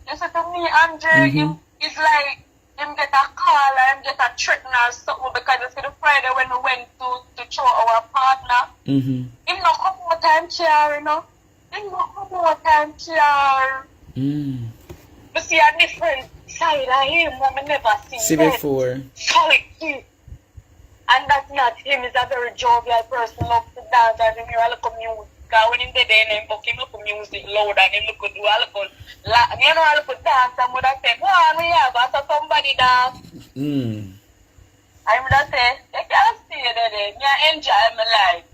Yes, sir. me, Andre, it's like him get a call or him get a threat or something because it's the Friday when we went to show our partner. Him not come out and care, you know. Him not come out and care. We see a different side of him what we never see before. Solid. And that's not him. He's a very jovial person, loves to dance and him hear a little music. Because when him there, him book him look music loud and him look do a little, you know, a little dance and would have said, go on, we have, I saw somebody dance. I would have said, you can't see it there, you enjoy my life.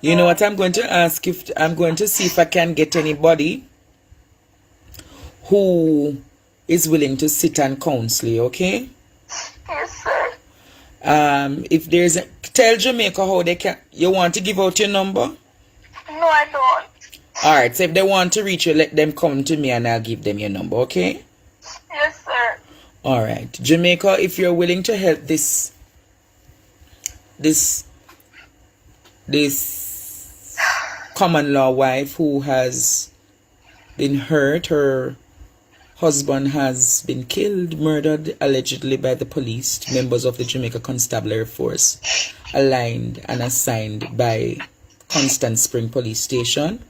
You know what I'm going to ask? If I'm going to see if I can get anybody who is willing to sit and counsel you, okay? Yes, sir. If there's tell Jamaica how they can. You want to give out your number? No, I don't. Alright, so if they want to reach you, let them come to me and I'll give them your number, okay? Yes, sir. Alright. Jamaica, if you're willing to help this common law wife who has been hurt, her husband has been killed, murdered allegedly by the police, members of the Jamaica Constabulary Force, aligned and assigned by Constant Spring Police Station.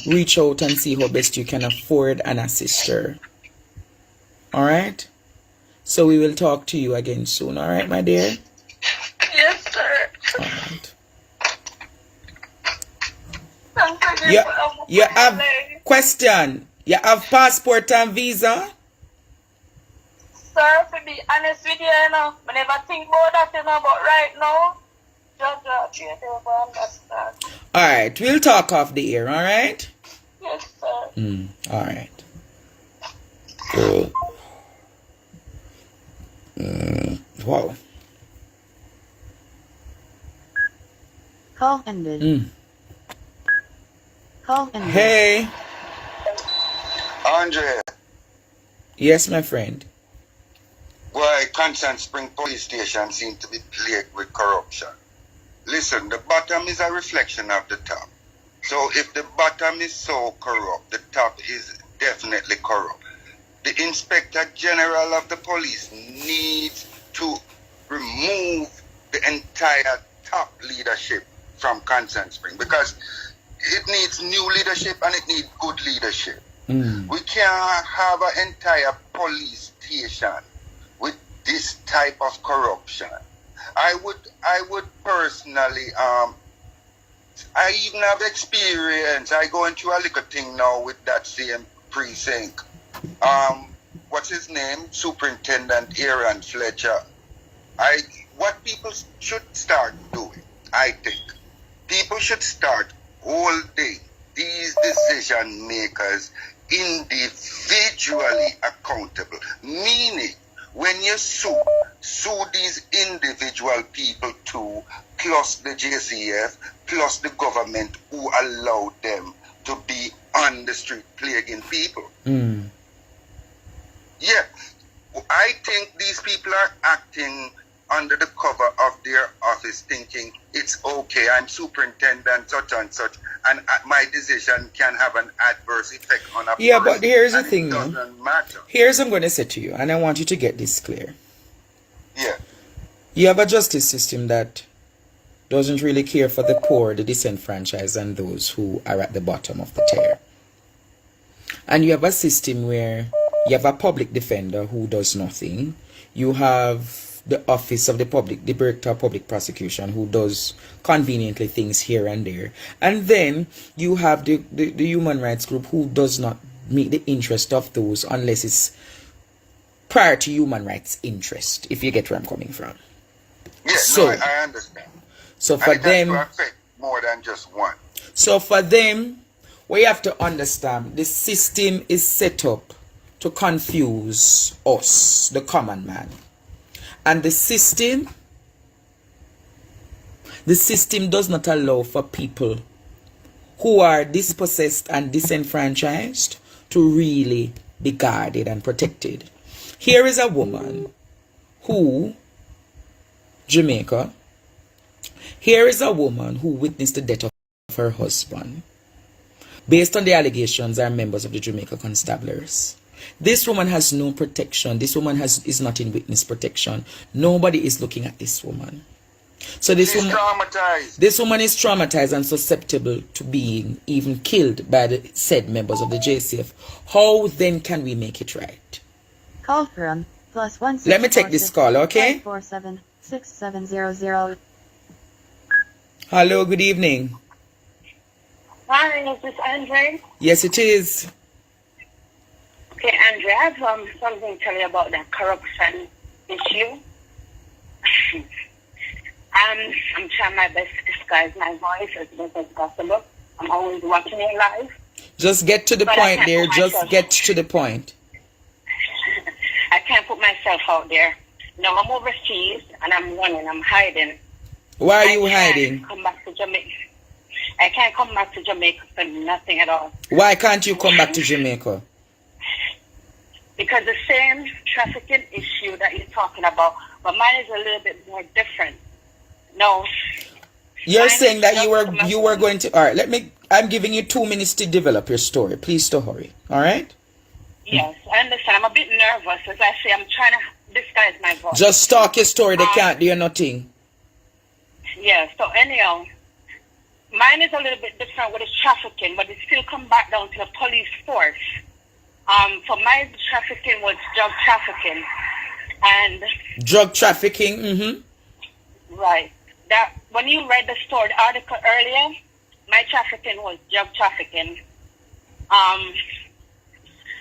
Reach out and see how best you can afford and assist her. Alright? So we will talk to you again soon, alright, my dear? Yes, sir. Alright. You have question. You have passport and visa? Sir, to be honest with you, you know, I never think about that, you know, but right now, just understand. Alright, we'll talk off the air, alright? Yes, sir. Alright. Wow. Call ended. Call ended. Hey. Andre, Yes, my friend. why Constant Spring Police Station seems to be plagued with corruption. Listen, the bottom is a reflection of the top. So if the bottom is so corrupt, the top is definitely corrupt. The Inspector General of the police needs to remove the entire top leadership from Constant Spring because it needs new leadership and it needs good leadership. We can't have an entire police station with this type of corruption. I would personally, I even have experience. I go into a little thing now with that same precinct. What's his name? Superintendent Aaron Fletcher. What people should start doing, I think, people should start holding these decision makers individually accountable. Meaning, when you sue these individual people too, plus the JCF, plus the government who allowed them to be on the street plaguing people. Yeah, I think these people are acting under the cover of their office thinking it's okay, I'm superintendent such and such, and my decision can have an adverse effect on a person. But here's the thing, it doesn't matter. Here's what I'm going to say to you, and I want you to get this clear. Yeah. You have a justice system that doesn't really care for the poor, the disenfranchised, and those who are at the bottom of the tier. And you have a system where you have a public defender who does nothing. You have the office of the director of public prosecution who does conveniently things here and there. And then you have the human rights group who does not meet the interest of those unless it's prior to human rights interest, if you get where I'm coming from. Yeah, So- no, I understand. So for And it has them, to affect more than just one. So for them, we have to understand the system is set up to confuse us, the common man. And the system does not allow for people who are dispossessed and disenfranchised to really be guarded and protected. Here is a woman who, Jamaica, here is a woman who witnessed the death of her husband. based on the allegations, are members of the Jamaica Constabularies. This woman has no protection. This woman is not in witness protection. Nobody is looking at this woman. So She's traumatized. this woman is traumatized and susceptible to being even killed by the said members of the JCF. How then can we make it right? Call from +1. Let me take this call, okay? 547-6700. Hello, good evening. Hi, is this Andre? Yes, it is. Okay, Andre, I have something to tell you about that corruption issue. I'm trying my best to disguise my voice as best as possible. I'm always watching it live. Just get to the But point there. Just get to the point. I can't put myself out there. No, I'm overseas and I'm running. I'm hiding. Why are you I can't hiding? come back to Jamaica. I can't come back to Jamaica for nothing at all. Why can't you come back to Jamaica? Because the same trafficking issue that you're talking about, but mine is a little bit more different. No. You're Mine saying is that just you were going to. All right, I'm giving you 2 minutes to develop your story. Please don't hurry. All right. Yes, I understand. I'm a bit nervous. As I say, I'm trying to disguise my voice. Just talk your story. They can't do nothing. Yeah, so anyhow, mine is a little bit different with the trafficking, but it still comes back down to the police force. For my trafficking was drug trafficking. And Drug trafficking. Mm-hmm. right. That when you read the story, the article earlier, my trafficking was drug trafficking.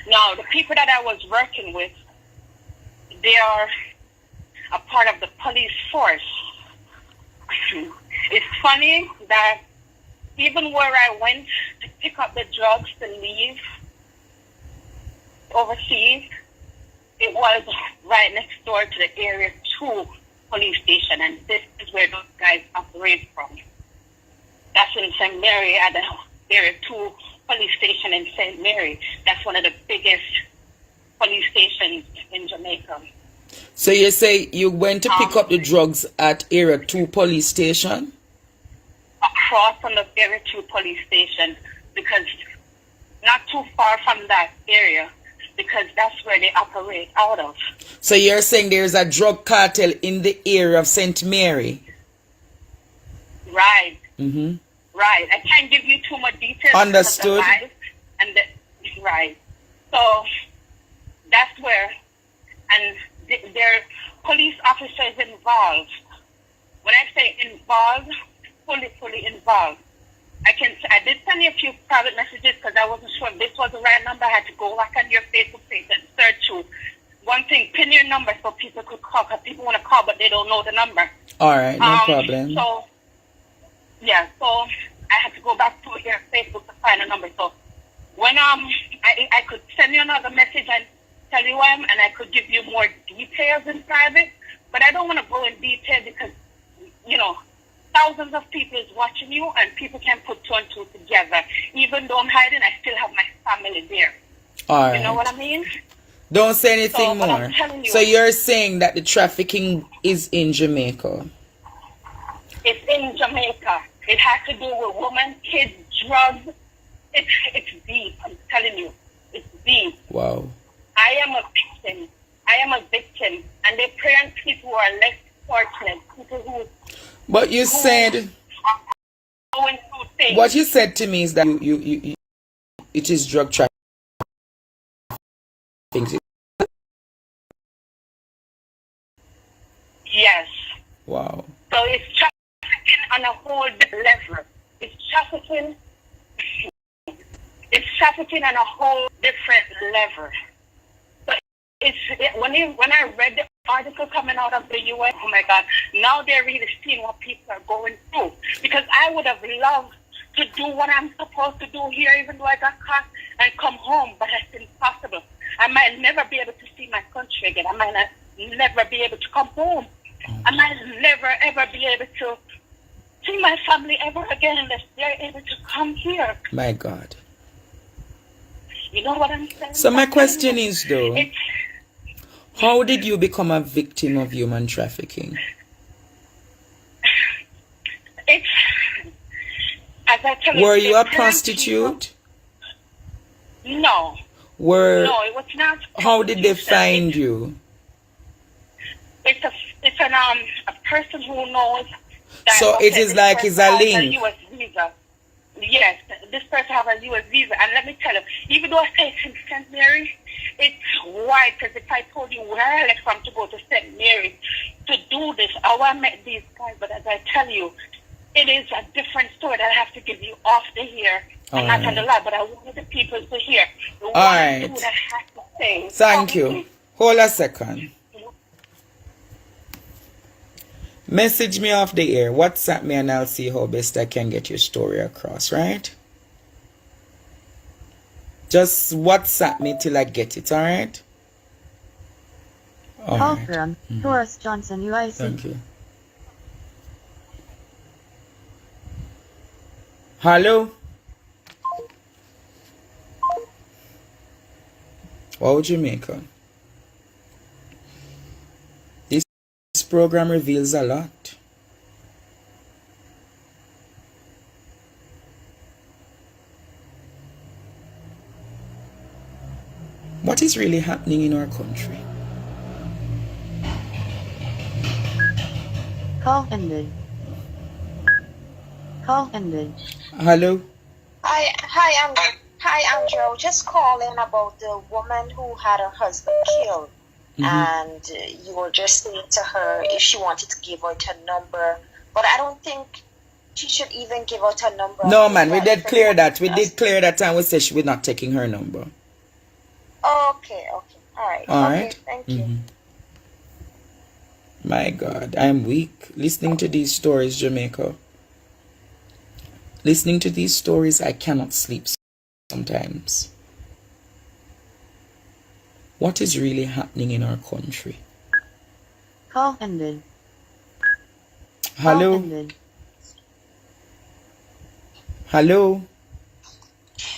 Now the people that I was working with, they are a part of the police force. It's funny that even where I went to pick up the drugs to leave overseas, it was right next door to the Area 2 police station, and this is where those guys operate from. That's in St. Mary at the Area 2 police station in St. Mary. That's one of the biggest police stations in Jamaica. So you say you went to pick up the drugs at Area 2 police station? Across from the Area 2 police station, because not too far from that area, because that's where they operate out of. So you're saying there's a drug cartel in the area of St. Mary? Right. Mm-hmm. Right. I can't give you too much details. Understood. Right. So that's where, and there are police officers involved. When I say involved, fully involved. I did send you a few private messages because I wasn't sure if this was the right number. I had to go back on your Facebook page and search you. One thing, pin your number so people could call, because people want to call but they don't know the number. All right, no problem. So, yeah, so I had to go back to your Facebook to find a number. So when I could send you another message and tell you and I could give you more details in private, but I don't want to go in detail because, you know, thousands of people is watching you and people can put 2 and 2 together. Even though I'm hiding, I still have my family there. All right. You know what I mean? Don't say anything So, but more. I'm telling you, So you're saying that the trafficking is in Jamaica? it's in Jamaica. It has to do with women, kids, drugs. It's deep. I'm telling you, it's deep. Wow. I am a victim, and they prey on people who are less fortunate, people who. But you said are going through things. what you said to me is that you it is drug trafficking. Yes. Wow. So it's trafficking on a whole level. It's trafficking on a whole different level. So when I read the article coming out of the UN, oh my God, now they're really seeing what people are going through. Because I would have loved to do what I'm supposed to do here, even though I got caught, and come home, but it's impossible. I might never be able to see my country again. I might never be able to come home. I might never ever be able to see my family ever again unless they're able to come here. My God. You know what I'm saying? So my question is though, how did you become a victim of human trafficking? It's, as I tell you, Were you a the parents prostitute? No, Were no, it was not. how did they Houston. find you? It's a person who knows that. So it is this like person it's a has link. U.S. visa. Yes, this person have a U.S. visa, and let me tell you, even though I say it's in St. Mary's, it's wide. Because if I told you where I left from to go to St. Mary's to do this, how I met these guys, but as I tell you, it is a different story that I have to give you off the here. I'm not on the live, but I wanted the people to hear. The one right. two that I have to say. Thank you. Hold a second. Message me off the air. WhatsApp me and I'll see how best I can get your story across, right? Just WhatsApp me till I get it, alright? Call from Taurus Johnson UIC. Thank you. Hello? What would you make on? This program reveals a lot. What is really happening in our country? Call ended. Call ended. Hello? Hi, Andrew. Just calling about the woman who had her husband killed. And you were just saying to her if she wanted to give out her number. But I don't think she should even give out her number. No, man, we did clear that. We did clear that and we said we're not taking her number. Okay. All right. All okay, right. thank you. My God, I'm weak. Listening to these stories, Jamaica. Listening to these stories, I cannot sleep sometimes. What is really happening in our country? Call ended. Hello? Call ended. Hello?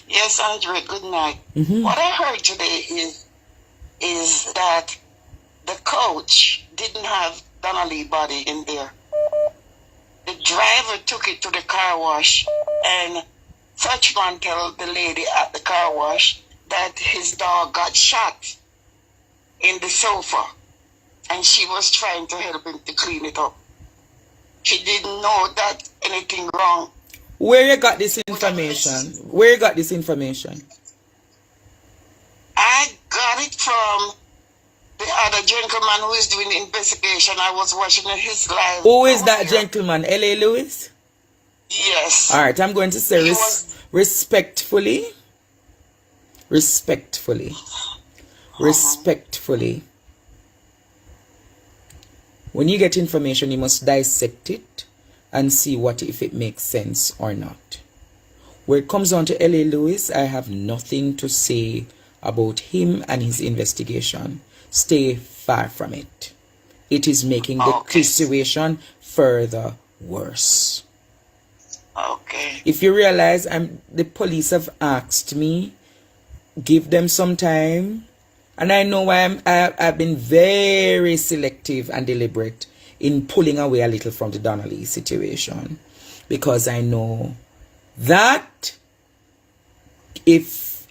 Yes, Andre, good night. What I heard today is that the coach didn't have Donnelly body in there. The driver took it to the car wash, and Suchman told the lady at the car wash that his dog got shot in the sofa, and she was trying to help him to clean it up. She didn't know that anything wrong. Where you got this information? Where you got this information? I got it from the other gentleman who is doing the investigation. I was watching his live. Who is that gentleman? L.A. Lewis? Yes. All right, I'm going to say He was- respectfully. When you get information, you must dissect it and see what if it makes sense or not. Where it comes down to L.A. Lewis, I have nothing to say about him and his investigation. Stay far from it. It is making the situation further worse. Okay. If you realize the police have asked me, give them some time. And I know I've been very selective and deliberate in pulling away a little from the Donnelly situation. Because I know that if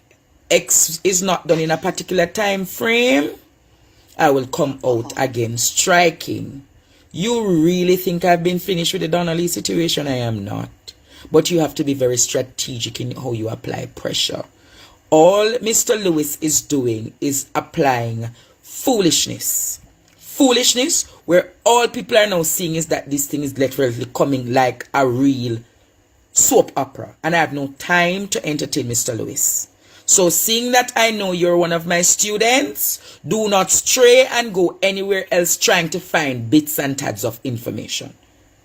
X is not done in a particular time frame, I will come out again striking. You really think I've been finished with the Donnelly situation? I am not. But you have to be very strategic in how you apply pressure. All Mr. Lewis is doing is applying foolishness. Foolishness where all people are now seeing is that this thing is literally coming like a real soap opera. And I have no time to entertain Mr. Lewis. So seeing that I know you're one of my students, do not stray and go anywhere else trying to find bits and tabs of information.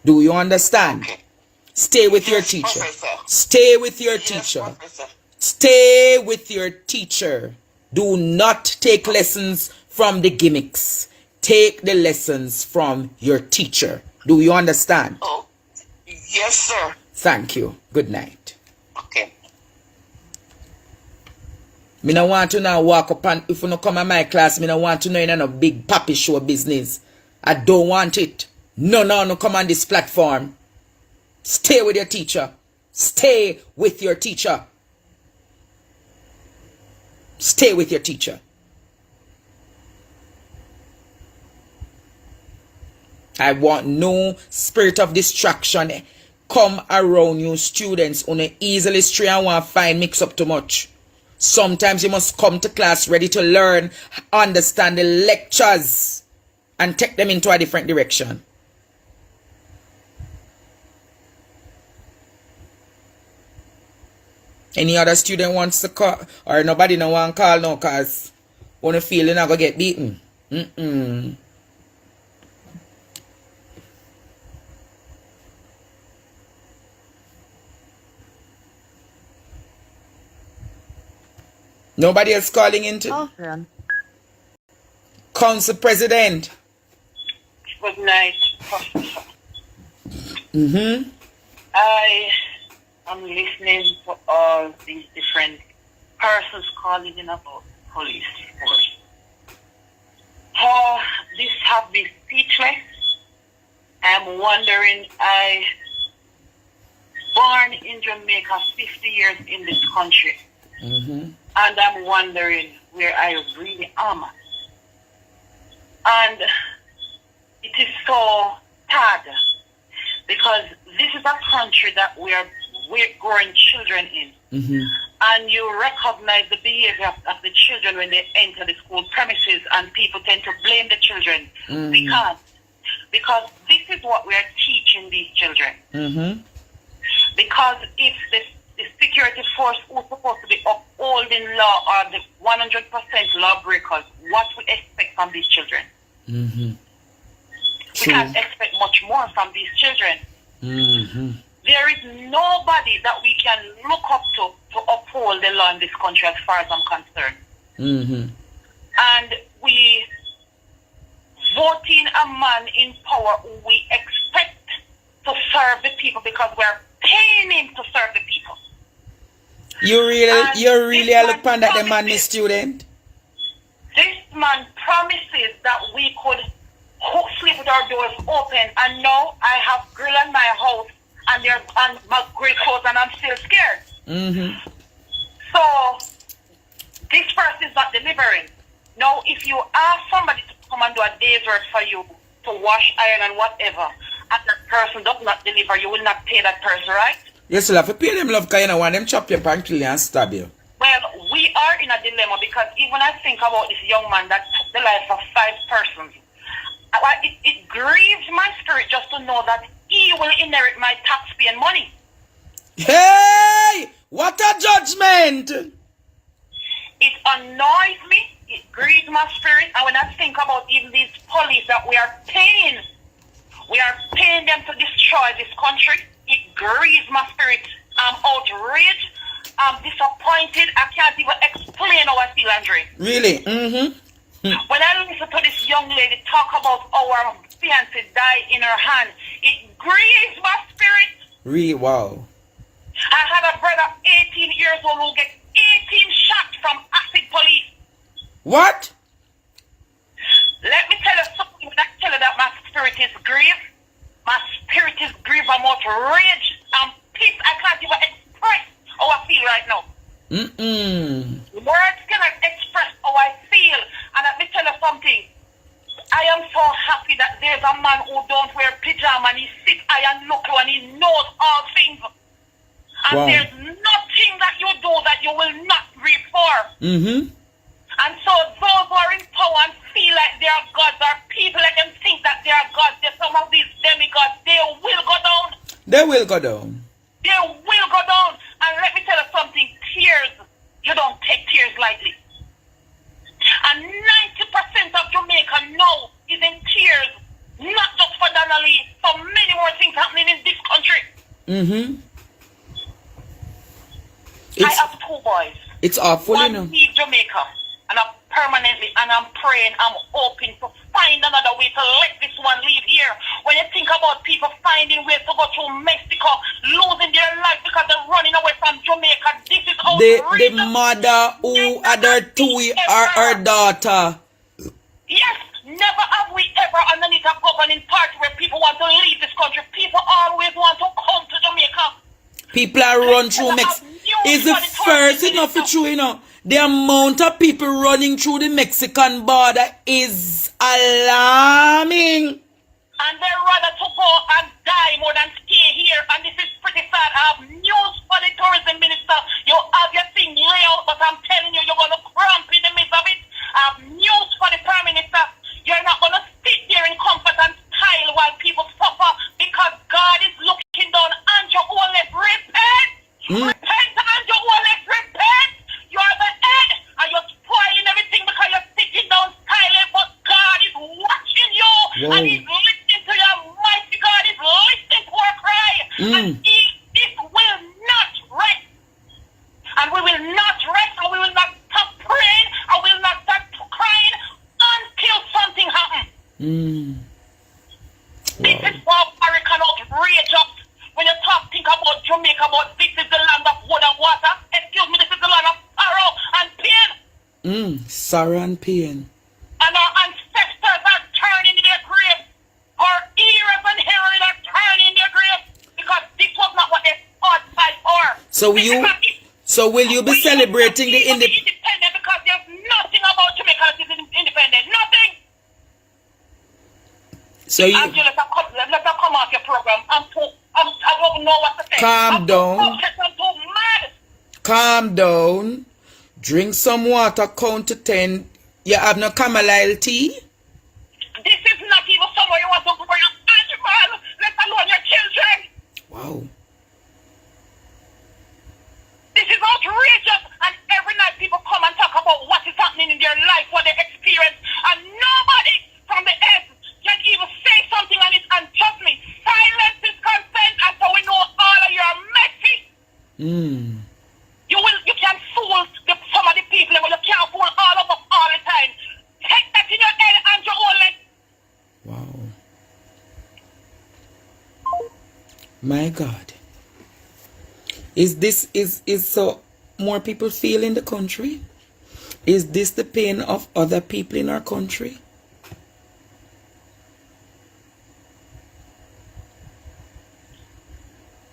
Do you understand? Okay. Stay with your Yes, teacher. Professor. Stay with your Yes, teacher. Professor. Stay with your teacher. Do not take lessons from the gimmicks. Take the lessons from your teacher. Do you understand? Oh, yes, sir. Thank you. Good night. Okay. Me no want to now walk up and if you no come at my class, me no want to know in a big papi show business. I don't want it. No come on this platform. Stay with your teacher. Stay with your teacher. Stay with your teacher. I want no spirit of distraction come around you students who easily stray and want to find mix up too much. Sometimes you must come to class ready to learn, understand the lectures, and take them into a different direction. Any other student wants to call, or nobody no want to call now because wanna feel you're not going to get beaten. Nobody else calling into Call from Council President. Good night, Professor. Mm-hmm. I am listening to all these different persons calling in about police force. Oh, this have me speechless. I'm wondering, I born in Jamaica 50 years in this country. Mm-hmm. And I'm wondering where I really am. And it is so sad because this is a country that we're growing children in. Mm-hmm. And you recognize the behavior of the children when they enter the school premises, and people tend to blame the children. Mm-hmm. Because this is what we are teaching these children. Mm-hmm. Because if the security force who's supposed to be upholding law are the 100% lawbreakers, what we expect from these children? Mm-hmm. We can't expect much more from these children. Mm-hmm. There is nobody that we can look up to uphold the law in this country as far as I'm concerned. Mm-hmm. And we voting a man in power who we expect to serve the people because we're paying him to serve the people. You really are look upon that the man, promises, student. This man promises that we could sleep with our doors open, and now I have grill in my house and my grill closed, and I'm still scared. Mm-hmm. So this person is not delivering. Now, if you ask somebody to come and do a day's work for you to wash, iron, and whatever, and that person does not deliver, you will not pay that person, right? Yes, you'll have to pay them love because you know want them chop your pan, kill you and stab you. Well, we are in a dilemma because even I think about this young man that took the life of 5 persons. It grieves my spirit just to know that he will inherit my tax-paying money. Hey! What a judgment! It annoys me. It grieves my spirit. And when I think about even these police that we are paying them to destroy this country. It grieves my spirit. I'm outraged. I'm disappointed. I can't even explain how I feel, Andre. Really? Mm-hmm. When I listen to this young lady talk about our fiancé die in her hand, it grieves my spirit. Really? Wow. I had a brother 18 years old who get 18 shots from acid police. What? Let me tell you something. When I tell you that my spirit is grieved, my spirit is grieved. I'm outraged. I'm pissed. I can't even express how I feel right now. Words cannot express how I feel. And let me tell you something. I am so happy that there's a man who don't wear pajama and he sits high and look low and he knows all things. And wow. There's nothing that you do that you will not reap for. Mm-hmm. And so those who are in power and feel like they are gods, or people let them think that they are gods, some of these demigods, they will go down. They will go down. They will go down. And let me tell you something, tears, you don't take tears lightly. And 90% of Jamaica now is in tears, not just for Donna Lee, for many more things happening in this country. Mm-hmm. I have 2 boys. It's awful, One you know. leave Jamaica, and I'm permanently, and I'm praying, I'm hoping to find another way to let this one leave here. When you think about people finding ways to go through Mexico, losing their life because they're running away from Jamaica, this is outrageous. The mother who had her 2 are her daughter. Yes, never have we ever underneath a governing party where people want to leave this country. People always want to come to Jamaica. People are run through Mexico. It's the first enough for true, you know. The amount of people running through the Mexican border is alarming. And they rather to go and die more than stay here. And this is pretty sad. I have news for the tourism minister. You have your thing laid out, but I'm telling you, you're going to cramp in the midst of it. I have news for the prime minister. You're not going to sit there in comfort and style while people suffer, because God is looking down. Andrew Olet, repent! Repent, Andrew Olet, repent! You're the head, and you're spoiling everything because you're sitting down silent, but God is watching you. Whoa. And He's listening to your mighty God is listening to our cry. And this will not rest. And we will not rest, and we will not stop praying, and we will not stop crying until something happens. This is why Barry cannot rage up. When you think about Jamaica, about this is the land of wood and water. Excuse me, this is the land of sorrow and pain. Sorrow and pain. And our ancestors are turning in their graves. Our ears and hearing are turning in their graves. Because this was not what they fought for. So will you be celebrating the independent? Because there's nothing about Jamaica that is independent. Nothing. So you Angela, let her come off your program. I don't know what to say. calm down. I'm too mad. Calm down. Drink some water, count to 10. You have no chamomile tea? This is not even somewhere you want to go for your animal, let alone your children. Wow. This is outrageous, and every night people come and talk about what is happening in their life, what they experience, and nobody from the earth can even say something on it. And trust me, silence is consent, and so we know all of you are messy. You can fool some of the people, but you can't fool all of us all the time. Take that in your head and your own leg. Wow. My God. Is so more people feel in the country? Is this the pain of other people in our country?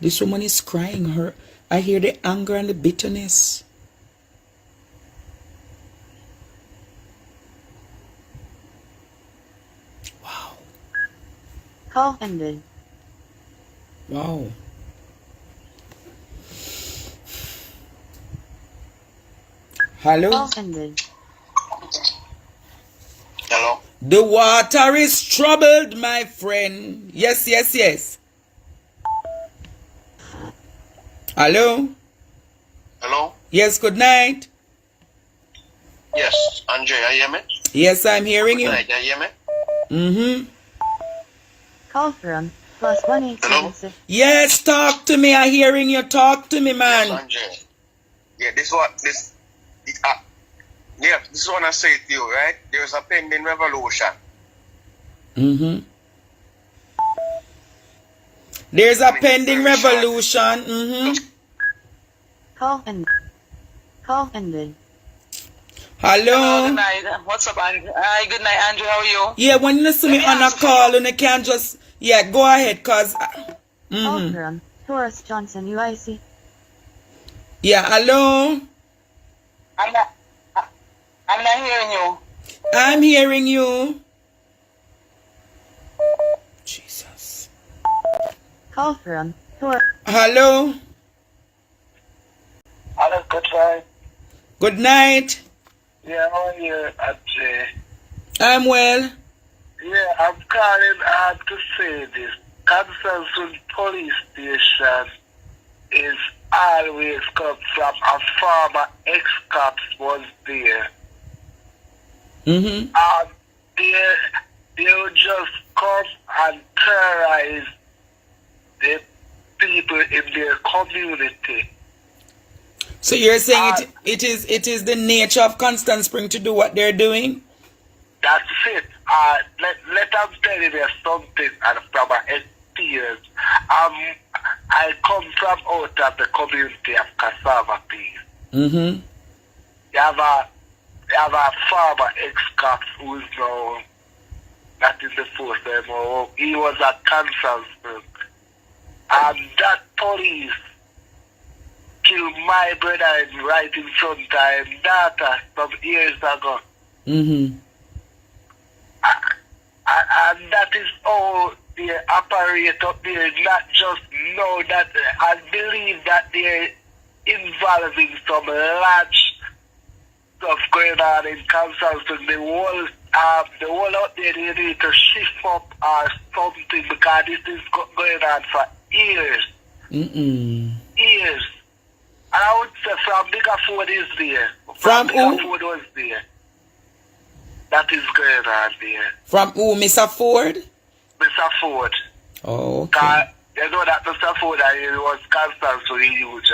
This woman is crying. I hear the anger and the bitterness. Wow. Call ended. Wow. Hello? Call ended. Hello? The water is troubled, my friend. Yes, yes, yes. Hello? Hello? Yes, good night. Yes, Andre, you hear me? Yes, I'm hearing you. You hear me? Mm-hmm. Call from +1876. Yes, talk to me. I'm hearing you. Talk to me, man. Yes, Andre. Yeah, this is what I say to you, right? There's a pending revolution. Mm-hmm. There's a pending revolution. Mm-hmm. Call ended. Call ended. Hello? Good night. What's up, Andrew? Hi, good night, Andrew. How are you? Yeah, when you listen me on a call and I can't just... Yeah, go ahead, cause... Call from Taurus Johnson UIC. Yeah, hello? I'm not hearing you. I'm hearing you. Jesus. Call from Taurus. Hello? Hello, good night. Good night. Yeah, how are you, Ajay? I'm well. Yeah, I'm calling to say this. Constance police station is always come from a former ex-cops was there. Mm-hmm. They would just come and terrorize the people in their community. So you're saying it is the nature of Constant Spring to do what they're doing? That's it. Let them tell you there's something and from my experience. I come from out of the community of Cassava Peas. Mm-hmm. You have a farmer ex-cop who is now not in the force anymore. He was at Kansas. And that police killed my brother right in front of him daughter some years ago. Mm-hmm. And that is how they operate up there, not just know that I believe that they're involving some large stuff going on in Kansas. So the whole out there, they need to shift up or something because this is going on for years. Years. And I would say from Bigger Ford is there. From Bigger who? Ford was there. That is going on there. From who, Mr. Ford? Mr. Ford. Oh, okay. You know that Mr. Ford was constant so huge.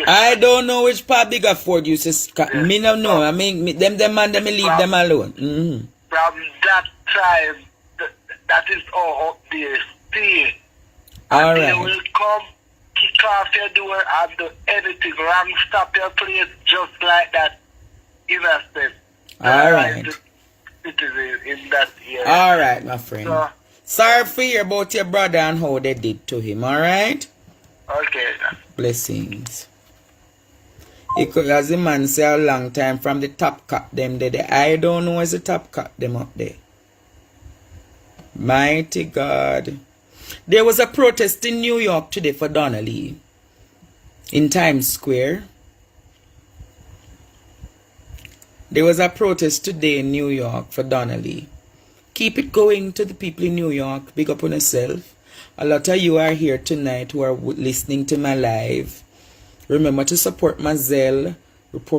I don't know which part Bigger Ford uses. Me no know. I mean, them man, them leave them alone. Mm-hmm. From that time, that is all up there. Stay. All and right. They will come, kick off your door and do anything wrong, stop your place just like that. Innocent. All right. Citizen in that area. All right, my friend. So, sorry for hear about your brother and how they did to him. All right. okay. Blessings. It could, as the man say, a long time from the top cut them there. I don't know as the top cut them up there. Mighty God. There was a protest in New York today for Donna Lee. In Times Square. There was a protest today in New York for Donna Lee. Keep it going to the people in New York. Big up on yourself. A lot of you are here tonight who are listening to my live. Remember to support my Zelle.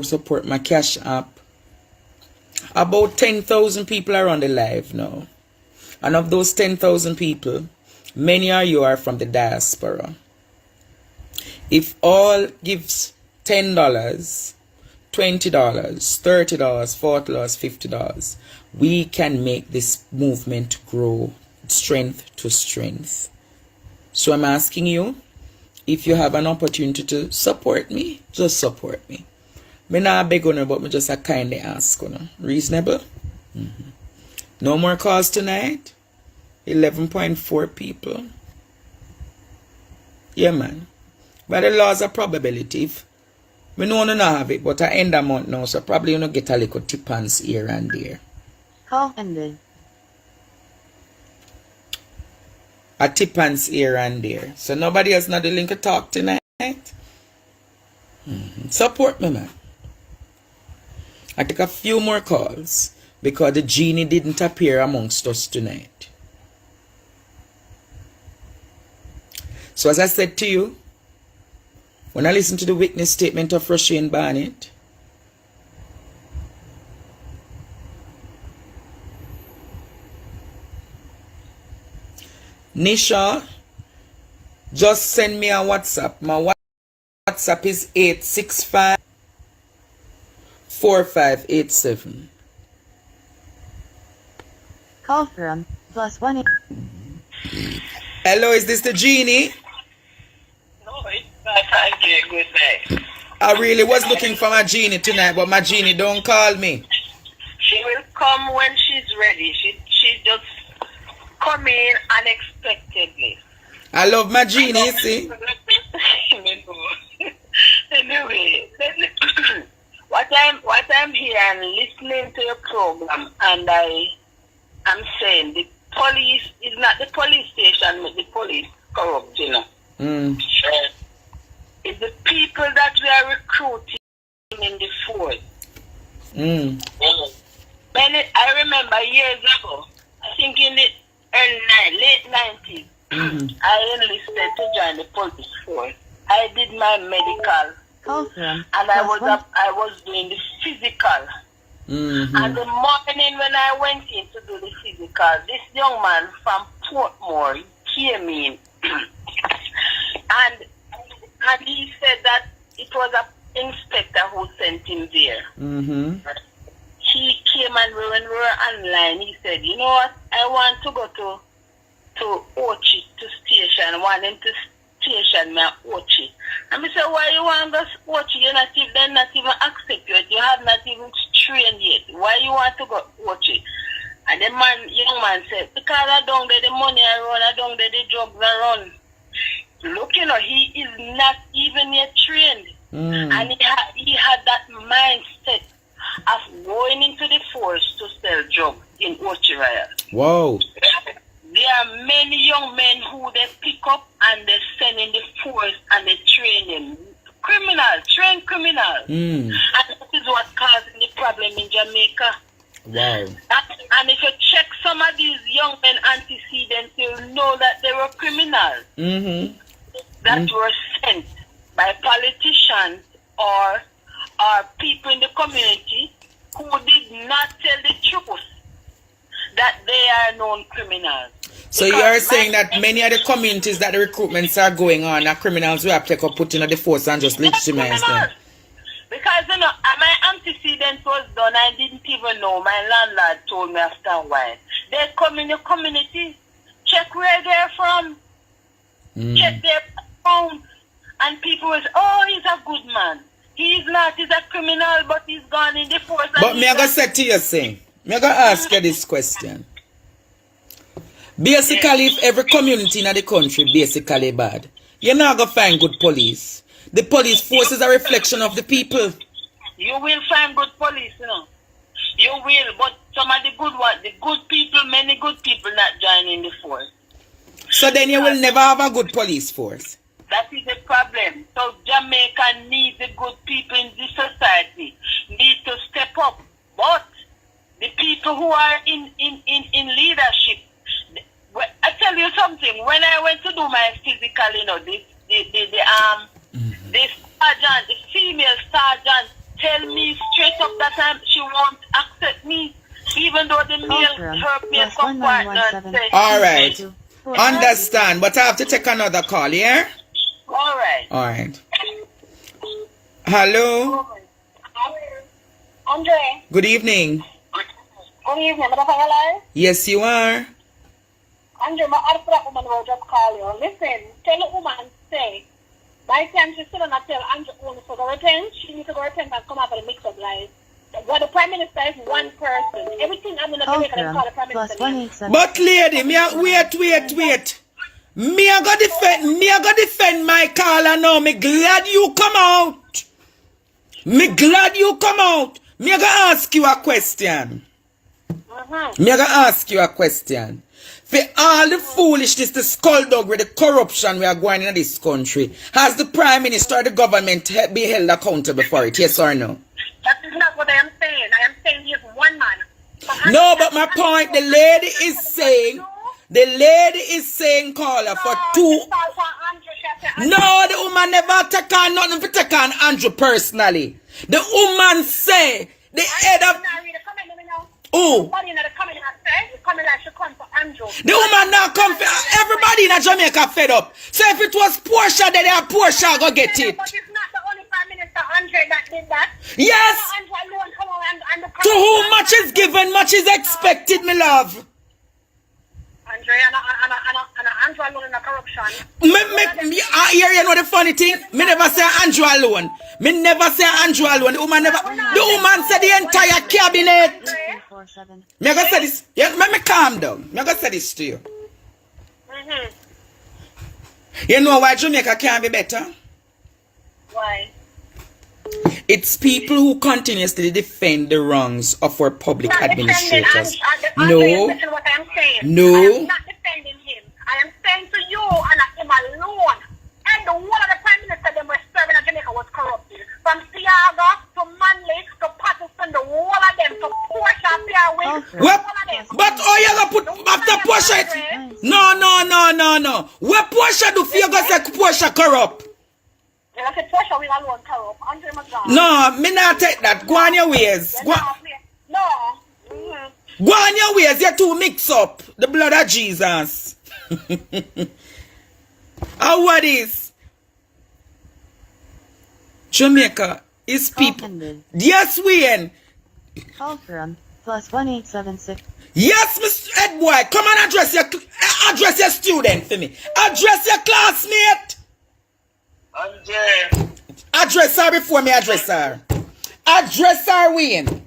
Support my Cash App. About 10,000 people are on the live now. And of those 10,000 people, many of you are from the diaspora. If all gives $10, $20, $30, $40, $50, we can make this movement grow strength to strength. So I'm asking you, if you have an opportunity to support me, just support me. Me not beg on, but me just a kindly ask on. Reasonable? Mm-hmm. No more calls tonight. 11.4 people. Yeah, man. By the laws of probability, if we know not have it, but I end the month now, so probably you know get a little tip-ons here and there. Call ended. A tip-ons here and there. So nobody else not the link to talk tonight. Support me, man. I take a few more calls because the genie didn't appear amongst us tonight. So as I said to you, when I listen to the witness statement of Roshane Barnett, Nisha, just send me a WhatsApp. My WhatsApp is 865-4587. Call from +1. Hello, is this the genie? No, it's not. Thank you. Good night. I really was looking for my genie tonight, but my genie don't call me. She will come when she's ready. She just come in unexpectedly. I love my genie, you see. Anyway, what I'm here and listening to your program, and I'm saying the police is not the police station, but the police corrupt, you know. It's the people that we are recruiting in the force. I remember years ago, I think in the late 90s, I enlisted to join the police force. I did my medical, and I was doing the physical. And the morning when I went in to do the physical, this young man from Portmore came in, and he said that it was an inspector who sent him there. He came, and when we were online, he said, you know what, I want to go to Ochi, to station. I want him to station me at Ochi. And I said, why you want to go to Ochi? They're not even accept you. You have not even trained yet. Why you want to go to Ochi? And the young man said, because I don't get the money I run, I don't get the drugs I run. Look, you know, he is not even yet trained. And he had that mindset of going into the force to sell drugs in Ochiraya. Wow. There are many young men who they pick up and they send in the force and they train them. Trained criminals. And this is what's causing the problem in Jamaica. Wow. And if you check some of these young men antecedents, you'll know that they were criminals that were sent by politicians or people in the community who did not tell the truth that they are known criminals. So you are saying that many of the communities that the recruitments are going on are criminals who have to put in the force and just legitimize them. Because, you know, my antecedents was done, I didn't even know. My landlord told me after a while. They come in the community, check where they're from, check their background, and people will say, oh, he's a good man. He's not, he's a criminal, but he's gone in the force. But me I go say to you, saying, me I go ask you this question. Basically, if every community in the country basically bad, you're not going to find good police. The police force is a reflection of the people. You will find good police, you know. You will, but some of the good ones, the good people, many good people not joining the force. So then you will never have a good police force. That is the problem. So Jamaica needs the good people in this society, need to step up. But the people who are in leadership, I tell you something. When I went to do my physical, you know, the sergeant, the female sergeant, tell me straight up that she won't accept me, even though the male compartment said. All right, understand. But I have to take another call, yeah. All right. All right. Hello. Andre. Good evening. Good evening. Am I alive? Yes, you are. Andre, my other woman will just call you. Listen, tell the woman, say, by the time she's still not tell Andre only to go repent, she needs to go repent and come up with a mix-up lies. What the Prime Minister is one person. Everything I'm going to do, I call the Prime Minister. But lady, wait. Me I go defend my caller now. Me glad you come out. Me I go ask you a question. Me I go ask you a question. For all the foolishness, the skullduggery, the corruption we are going in this country, has the Prime Minister or the government be held accountable for it? Yes or no? That is not what I am saying. I am saying he is one man. No, but my point, the lady is saying, caller, for two. No, the woman never take on nothing for take on Andrew personally. The woman say, the head of... Oh. The woman now come for everybody in Jamaica fed up. So if it was Portia, then Portia go get it. But it's not the only Prime Minister Andre that did that. Yes. To whom much is given, much is expected, my love. Andre and Andrew alone in the corruption. You know the funny thing? Me never say Andrew alone. The woman said the entire cabinet. Me gonna say this. Yeah, me calm down. Me gonna say this to you. You know why Jamaica can't be better? Why? It's people who continuously defend the wrongs of our public administrators. No. Listen what I am saying. No. I am not defending him. I am saying to you and him alone. And the whole of the Prime Minister them were serving in Jamaica was corrupted. From Siaga to Manley to Patterson, the whole of them to Portia, but you gonna put after Portia? No. What Portia do for you go say Portia corrupt? No, me not take that. Go on your ways. Go on your ways. You're too mixed up. The blood of Jesus. How what is? Jamaica is people. Yes, Wayne. Call from +1876. Yes, Mr. Ed Boy. Come and address your student for me. Address your classmate. Andre. Address her before me address her. Address her, Wayne.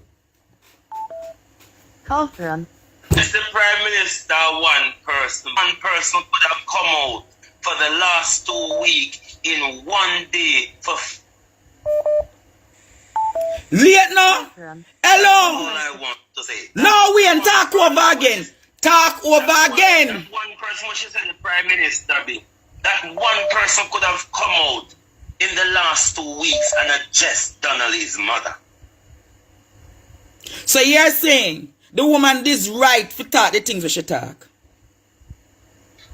Call from. Mr. Prime Minister, one person could have come out for the last 2 weeks in one day for Late now? Hello? All I want to say. No, we ain't talk over again. Talk over again. That one person, what she said, the Prime Minister, that one person could have come out in the last 2 weeks and addressed Donnelly's mother. So you're saying the woman is right to talk the things we should talk?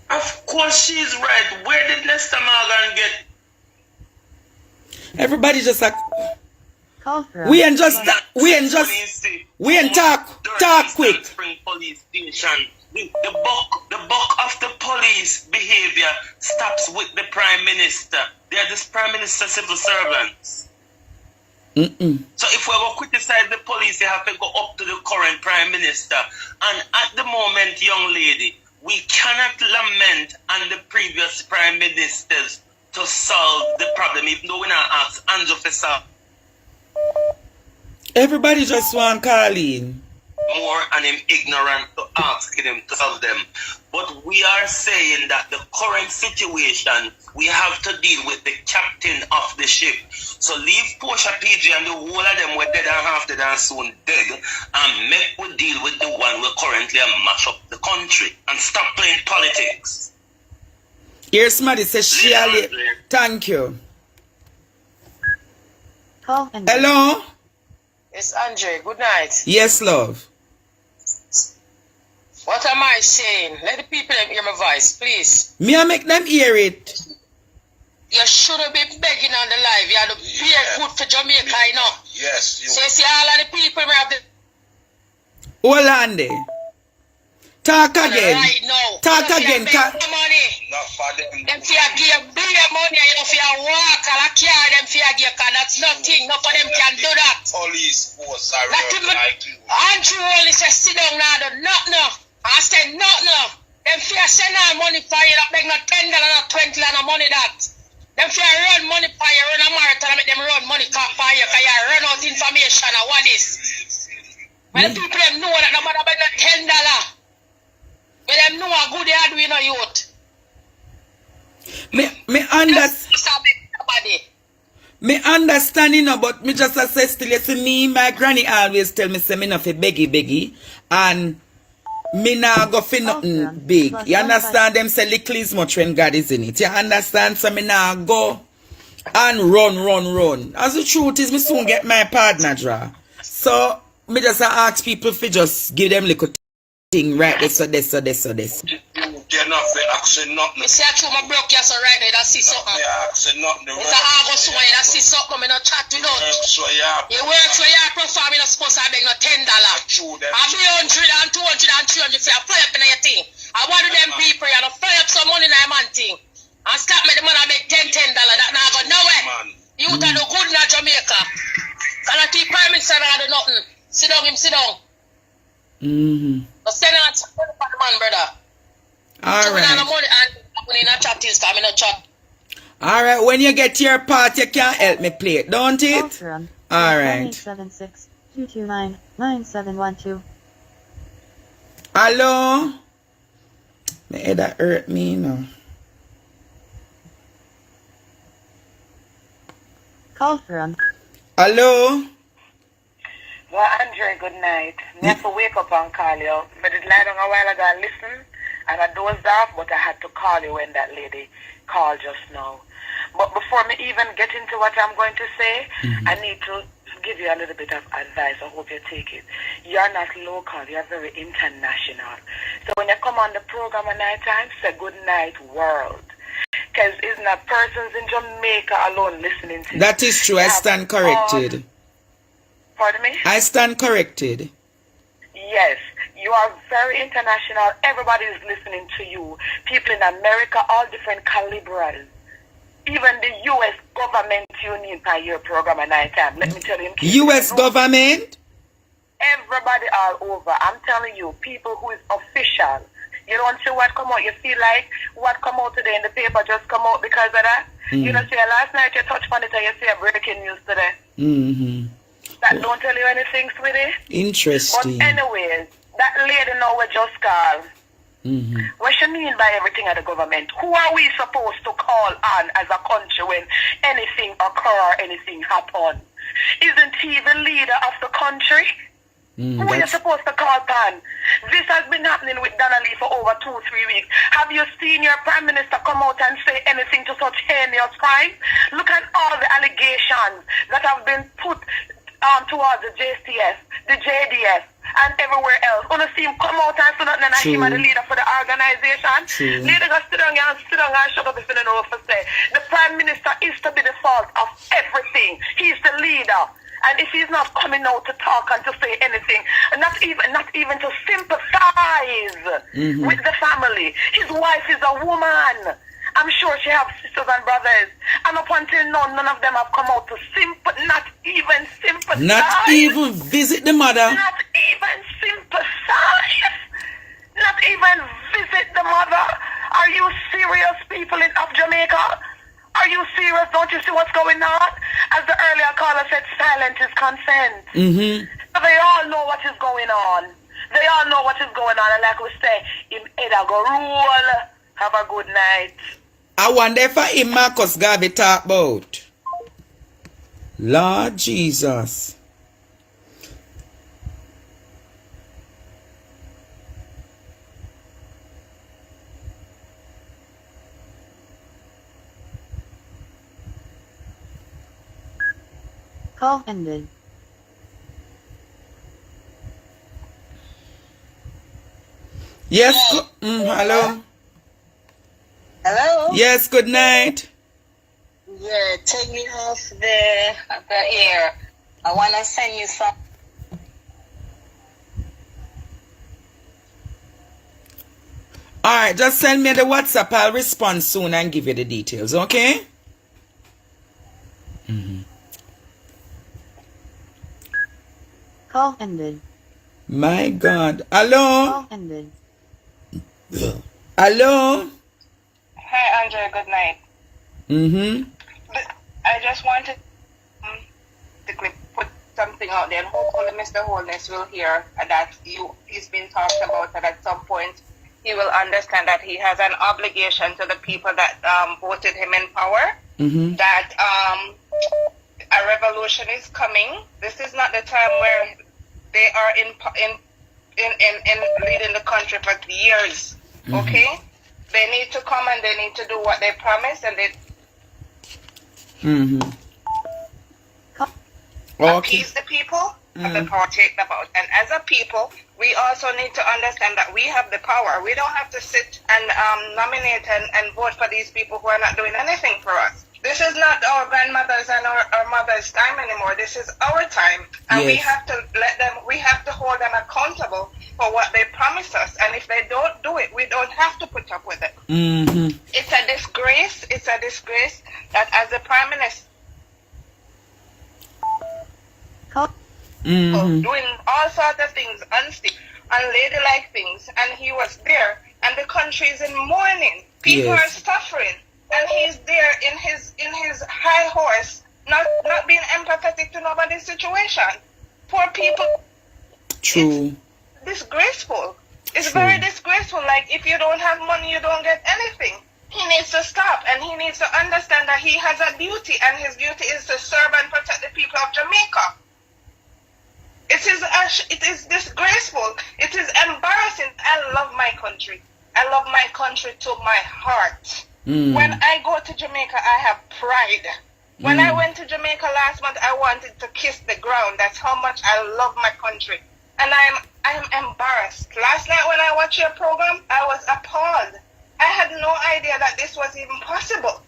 Of course she's right. Where did Lester Morgan get? Everybody just like we ain't talk quick. Spring Police Station. The buck of the police behavior stops with the Prime Minister. They are the Prime Minister civil servants. So if we ever criticize the police, they have to go up to the current Prime Minister. And at the moment, young lady, we cannot lament on the previous Prime Ministers to solve the problem, even though we not ask Andrew for solve. Everybody just want Carleen. More and him ignorant to ask him to solve them. But we are saying that the current situation, we have to deal with the captain of the ship. So leave Portia PG and the whole of them were dead and half dead and soon dead, and make we deal with the one we currently mash up the country and stop playing politics. Here's somebody says Shirley. Thank you. Hello? It's Andre. Good night. Yes, love. What am I saying? Let the people hear my voice, please. Me I make them hear it. You shouldn't be begging on the live. You have to be good for Jamaica, you know. Yes. So you see all of the people have the... Hold on there. Talk again. Right now. Talk again. Money. Not for them. Them fear give big money, you know, fear walk and a car, them fear give, because that's nothing. None of them can do that. Police force are like you. Andrew only says sit down now, do not know. I said not know. Them fear send out money for you, that make not $10 or $20 money that. Them fear run money for you, run a marathon, and make them run money for you, because you run out information or what is. When the people them know that no matter about $10, but them know how good they are doing a youth. Me understanding, but me just say still, you see me, my granny always tell me, say me not fi beggy, and me not go for nothing big. You understand? Them say little is much when God is in it. You understand? So me not go and run. As the truth is, me soon get my partner draw. So me just ask people if just give them little thing right this. You're not asking nothing. You see, I threw my broke yes right now, that's see something. You're asking nothing. It's a hard one, that's see something, I'm not chat with us. You work for your profile, I'm not supposed to beg no $10. I'll be 100 and 200 and 300 for you, fly up in your thing. I want them people, you know, fly up some money in your man thing. And stop me the money, I make $10, that now go nowhere. You can do good in Jamaica. And I keep Prime Minister, I do nothing. Sit down, sit down. But send out some money for the man, brother. Alright. Alright, when you get to your part, you can help me play it, don't it? Alright. 876-229-9712. Hello? My head that hurt me, you know. Call from. Hello? Well, Andre, good night. I have to wake up and call you. But it lie down a while ago and listen. And I dozed off, but I had to call you when that lady called just now. But before me even get into what I'm going to say, I need to give you a little bit of advice. I hope you take it. You're not local. You're very international. So when you come on the program at night time, say good night, world. Because it's not persons in Jamaica alone listening to you. That is true. I stand corrected. Pardon me? I stand corrected. Yes. You are very international. Everybody is listening to you. People in America, all different calibers. Even the U.S. government tune in for your program at night time. Let me tell you. U.S. government? Everybody all over. I'm telling you, people who is official. You don't see what come out. You feel like what come out today in the paper just come out because of that. You know, see, last night you touched on it and you see a breaking news today. That don't tell you anything, sweetie. Interesting. But anyways, that lady now we just called. What she mean by everything of the government? Who are we supposed to call on as a country when anything occur or anything happen? Isn't he the leader of the country? Who are you supposed to call on? This has been happening with Donna Lee for over 2-3 weeks. Have you seen your Prime Minister come out and say anything to such heinous crimes? Look at all the allegations that have been put towards the JCS, the JDS, and everywhere else. Wanna see him come out and say nothing and him are the leader for the organization? Leader go sit down and shut up if you don't know what to say. The Prime Minister is to be the fault of everything. He's the leader. And if he's not coming out to talk and to say anything, not even to sympathize with the family. His wife is a woman. I'm sure she has sisters and brothers. And up until now, none of them have come out to not even sympathize. Not even visit the mother. Not even sympathize. Not even visit the mother. Are you serious, people of Jamaica? Are you serious? Don't you see what's going on? As the earlier caller said, silence is consent. So they all know what is going on. They all know what is going on. And like we say, him head a go roll. Have a good night. I wonder if him Marcus Garvey talk about. Lord Jesus. Call ended. Yes. Hello. Hello? Yes, good night. Yeah, take me off the air. I want to send you some. Alright, just send me the WhatsApp. I'll respond soon and give you the details, okay? Call ended. My God. Hello? Call ended. Hello? Hi, Andre. Good night. I just wanted to put something out there, and hopefully Mr. Holness will hear that he's been talked about, and at some point he will understand that he has an obligation to the people that voted him in power, that a revolution is coming. This is not the time where they are in leading the country for years. Okay, they need to come and they need to do what they promised, and they appease the people and the power take the vote. And as a people, we also need to understand that we have the power. We don't have to sit and nominate and vote for these people who are not doing anything for us. This is not our grandmothers and our mothers' time anymore. This is our time. And we have to we have to hold them accountable for what they promised us. And if they don't do it, we don't have to put up with it. It's a disgrace. It's a disgrace that as the Prime Minister, doing all sorts of things, unladylike things, and he was there, and the country is in mourning. People are suffering. And he's there in his high horse, not being empathetic to nobody's situation. Poor people. True. It's disgraceful. It's very disgraceful. Like, if you don't have money, you don't get anything. He needs to stop, and he needs to understand that he has a duty, and his duty is to serve and protect the people of Jamaica. It is disgraceful. It is embarrassing. I love my country. I love my country to my heart. When I go to Jamaica, I have pride. When I went to Jamaica last month, I wanted to kiss the ground. That's how much I love my country. And I am embarrassed. Last night when I watched your program, I was appalled. I had no idea that this was even possible.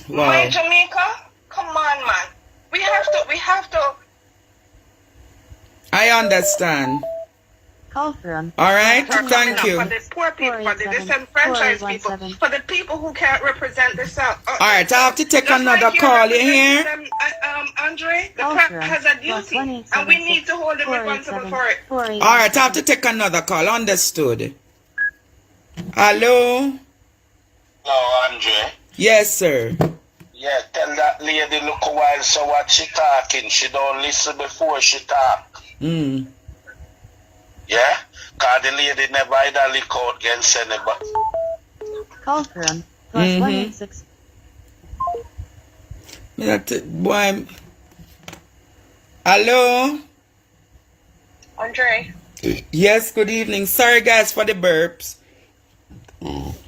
Wow. My Jamaica, come on, man. We have to. I understand. Call from. All right, thank you. For the poor people, for the disenfranchised people, for the people who can't represent themselves. All right, I have to take another call. You hear? Andre, the Prime has a duty, and we need to hold them responsible for it. All right, I have to take another call. Understood. Hello? Hello, Andre. Yes, sir. Yeah, tell that lady look a while so what she talking. She don't listen before she talk. Yeah? Because the lady never either leak out against anybody. Call from +186. Boy. Hello? Andre, Yes, good evening. Sorry, guys, for the burps.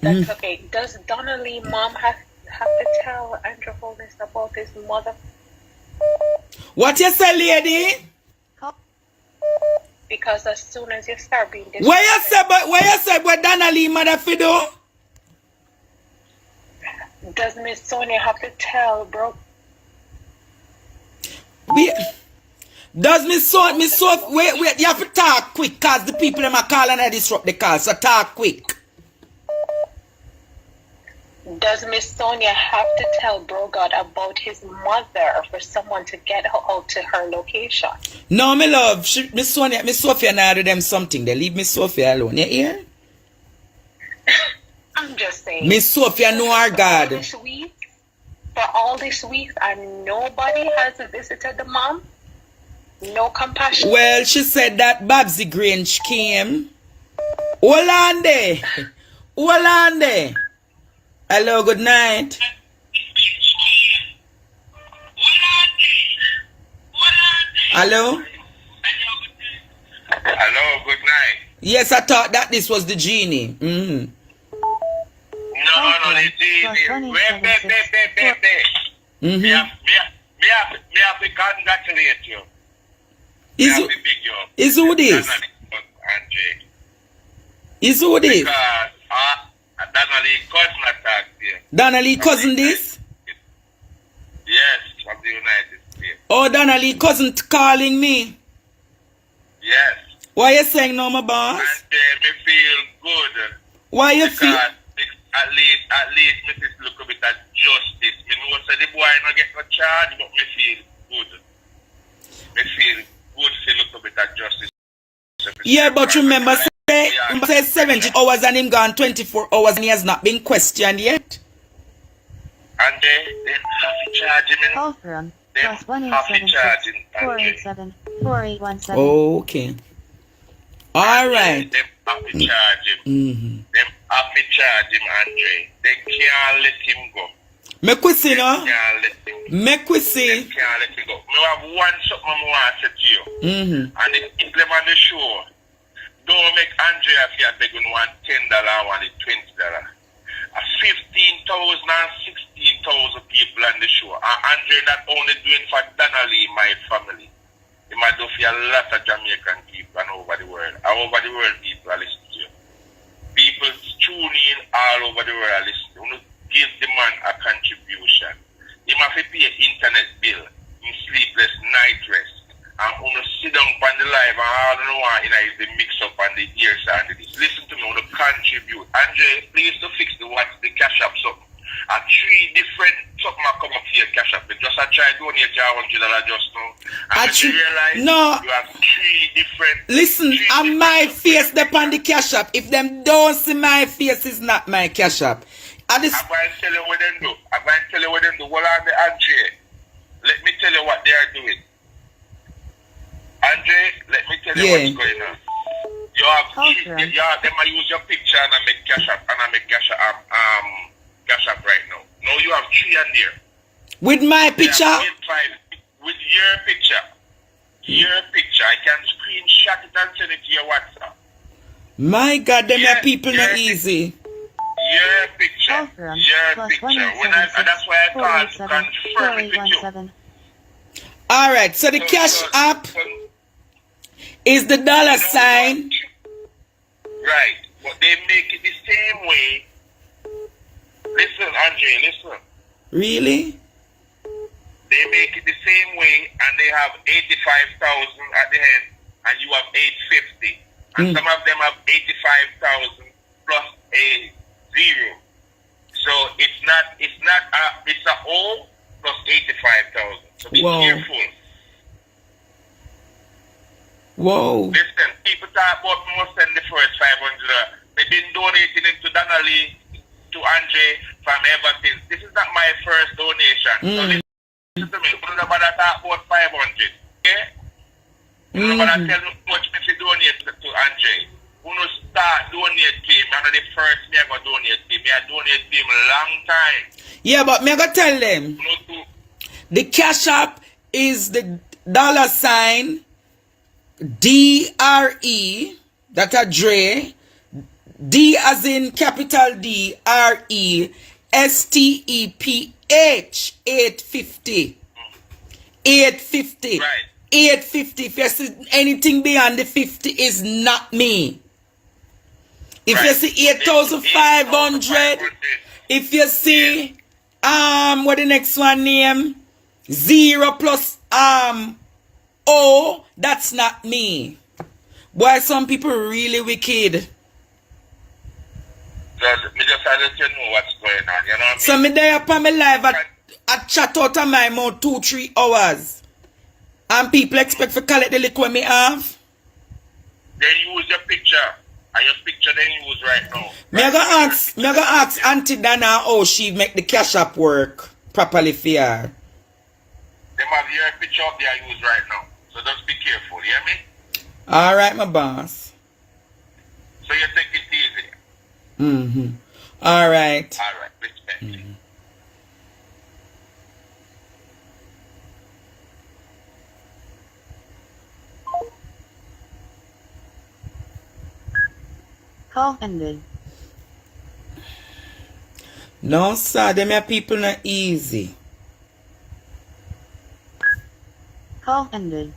that's okay. Does Donna Lee mom have to tell Andrew Holness about his mother? What you say, lady? Because as soon as you start being Where you say but Donna Lee mother fi do? does Miss Sonia have to tell, bro? Does Miss wait, you have to talk quick, cause the people them are calling and I disrupt the call, so talk quick. Does Miss Sonia have to tell Brogard about his mother for someone to get her out to her location? No, my love, Miss Sophia now do them something. They leave Miss Sophia alone. You hear? I'm just saying. Miss Sophia know our God. For all this week, and nobody has visited the mom? No compassion? Well, she said that Babsy Grange came. Hold on there. Hold on there. Hello, good night. Hello? Hello, good night. Yes, I thought that this was the genie. No, the genie. Me have to congratulate you. Is who this? Is who this? Because Donna Lee cousin attacked you. Donna Lee cousin this? Yes, from the United States. Oh, Donna Lee cousin calling me. Yes. Why you saying no, my boss? And me feel good. Why you feel? At least me look a bit at justice. Me know say the boy not get no charge, but me feel good. Me feel good to look a bit at justice. Yeah, but remember say 70 hours and him gone 24 hours and he has not been questioned yet. And they have to charge him. Call from They have to charge him. 487 4817. Okay. All right. They have to charge him. They have to charge him, Andre. They can't let him go. Make we see, no? Make we see. They can't let him go. I have one something I want to say to you. And if them on the show, don't make Andrea feel they're going to want $10 or $20. 15,000 and 16,000 people on the show. And Andre not only doing for Donna Lee, my family. He might do for a lot of Jamaican people and over the world. All over the world people are listening to you. People tune in all over the world are listening. You give the man a contribution. He must pay an internet bill, in sleepless night rest. And sit down on the live and all the one is the mix up on the ears and this. Listen to me, contribute. Andre, please to fix the cash up something. 3 different something I come up here cash up. Just I try to donate $100 just now. And you realize you have 3 different. Listen, and my face upon the cash up. If them don't see my face, it's not my cash up. I'm going to tell you what they do. Well, on the Andre, let me tell you what they are doing. Andre, let me tell you what's going on. You have them use your picture and I make cash up cash up right now. Now you have 3 on there. With my picture? With your picture. Your picture. I can screenshot it and send it to your WhatsApp. My God, them people not easy. Your picture. Your picture. That's why I called to confirm it with you. Alright, so the cash app is the $sign. Right. But they make it the same way. Listen, Andre, listen. Really? They make it the same way and they have 85,000 at the end and you have 850. And some of them have 85,000 plus a 0. So it's a O plus 85,000. So be careful. Whoa. Listen, people talk about must send the first $500. They've been donating it to Donna Lee, to Andre from ever since. This is not my first donation. So listen to me. Nobody talk about 500. Okay? Nobody tell me how much to donate to Andre. Who no start donate to him? I'm not the first me I go donate to him. I donate to him a long time. Yeah, but me I go tell them. The Cash App is the $sign DRE, that a Dre, D as in capital D, RE, STEPH, 850. 850. Right. 850. If you see anything beyond the 50 is not me. If Right. you see 8,500, if you see what the next one name? 0 plus O, that's not me. Why some people really wicked. Me just let you know what's going on, you know what I mean? So me there upon my live at chat out of my mouth 2-3 hours. And people expect to collect the liquor me have. Then use your picture. And your picture then use right now. Me I go ask Auntie Donna how she make the Cash App work properly for her. Them have your picture up there use right now. So just be careful, you hear me? Alright, my boss. So you take it easy. Alright. Alright, respect. Call ended. No, sir, them are people not easy. Call ended.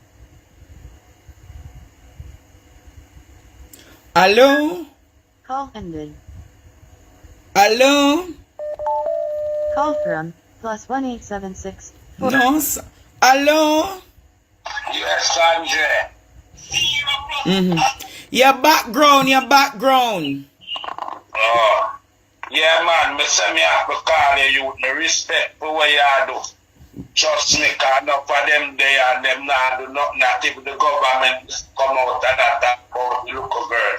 Hello? Call ended. Hello? Call from +1876. No, sir. Hello? Yes, Andre. Your background. Oh. Yeah, man, me say me have to call you. Me respect for what you do. Trust me, cause enough of them there and them not do nothing. Not even the government come out and attack about the local girl.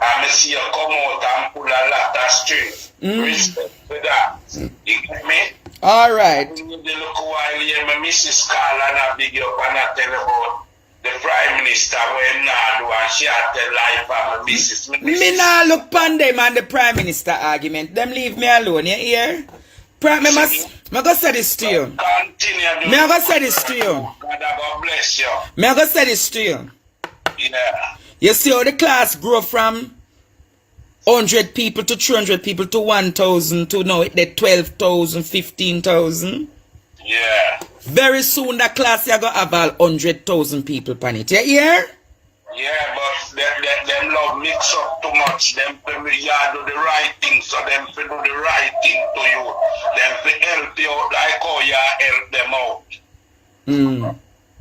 And me see you come out and pull a lot of strings. Respect for that. You get me? Alright. The local while here, my missus call and I big up and I tell about the Prime Minister when now do and she had tell life and my missus. Me nah look pan them and the Prime Minister argument. Them leave me alone, you hear? Me go say this to you. Continue. Me go say this to you. God bless you. Me go say this to you. Yeah. You see how the class grow from 100 people to 300 people to 1,000 to now it 12,000, 15,000. Yeah. Very soon that class you go have all 100,000 people pan it. You hear? Yeah, but them love mix up too much. Them you do the right thing, so them do the right thing to you. Them help you out like how you help them out.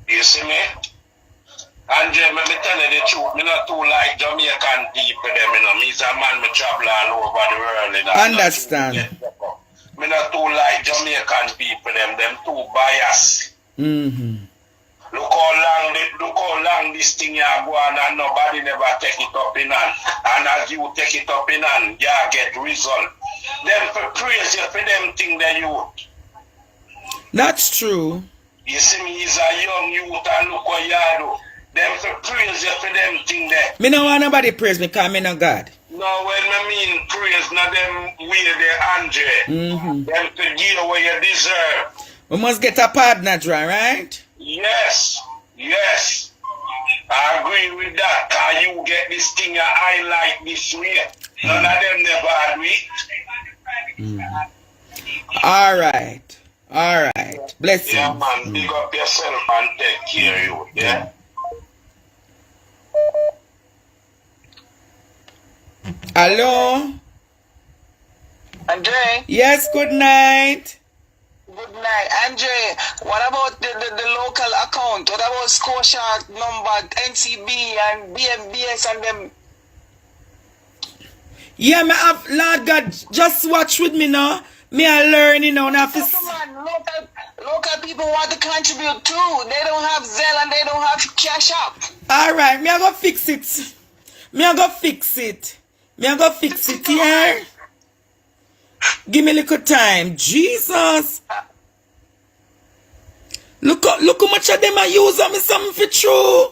You see me? And let me tell you the truth, me not too like Jamaican people them, you know. Me's a man me travel all over the world, you know. Understand. Me not too like Jamaican people them too biased. Look how long this thing you go on and nobody never take it up in hand. And as you take it up in hand, you get result. Them for praise you for them thing that you. That's true. You see me, he's a young youth and look what you do. Them for praise you for them thing there. Me no want nobody praise me because me no God. No, when I mean praise, not them way they Andre. Them to give you what you deserve. We must get a partner, right? Yes. I agree with that. Cause you get this thing you highlight this way. None of them never agree. Alright. Bless you. Yeah, man. Big up yourself and take care of you. Yeah. Hello? Andre? Yes, good night. Good night. Andre, what about the local account? What about Scotia number, NCB and BMBS and them? Yeah, me have, Lord God, just watch with me now. Me I learn, you know, now. Local people want to contribute too. They don't have Zelle and they don't have Cash App. Alright, me I go fix it. Yeah? Give me a little time. Jesus. Look how much of them I use on me something for true.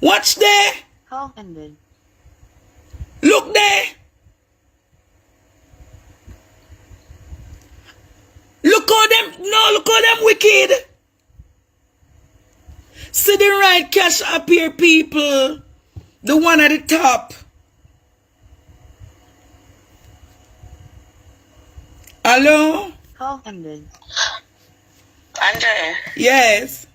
Watch there. Call ended. Look there. Look how them wicked. See the right cash up here, people. The one at the top. Hello? Call ended. Andre, Yes.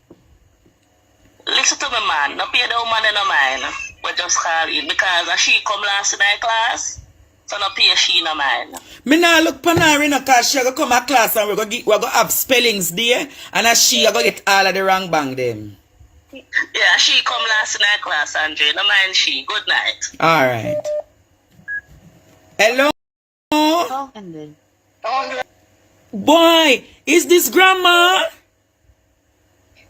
listen to me, man. No pay the woman in no mind. But just call in because she come last night class. So no pay she no mind. Me now look Panari no cause she go come to class and we go have spellings there and as she go get all of the wrong bang them. Yeah, she come last night class, Andre. No mind she. Good night. Alright. Hello? Call ended. Boy, is this grandma?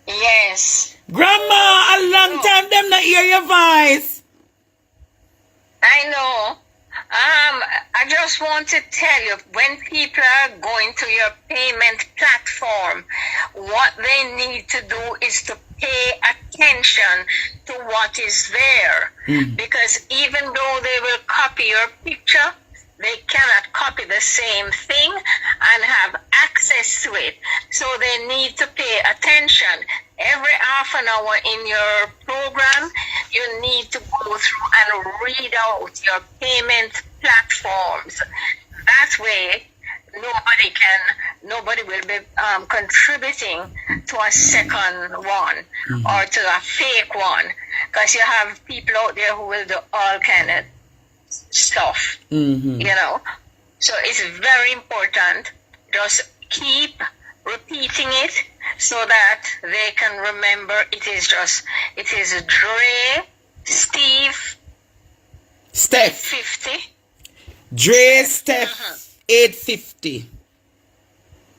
Yes. Grandma, a long time them not hear your voice. I know. I just want to tell you, when people are going to your payment platform, what they need to do is to pay attention to what is there. Because even though they will copy your picture, they cannot copy the same thing and have access to it. So they need to pay attention. Every half an hour in your program, you need to go through and read out your payment platforms. That way, nobody will be contributing to a second one or to a fake one. Because you have people out there who will do all kind of stuff, you know. So it's very important. Just keep repeating it so that they can remember it is Dre, Steve, Steph. 50. Dre, Steph, 850.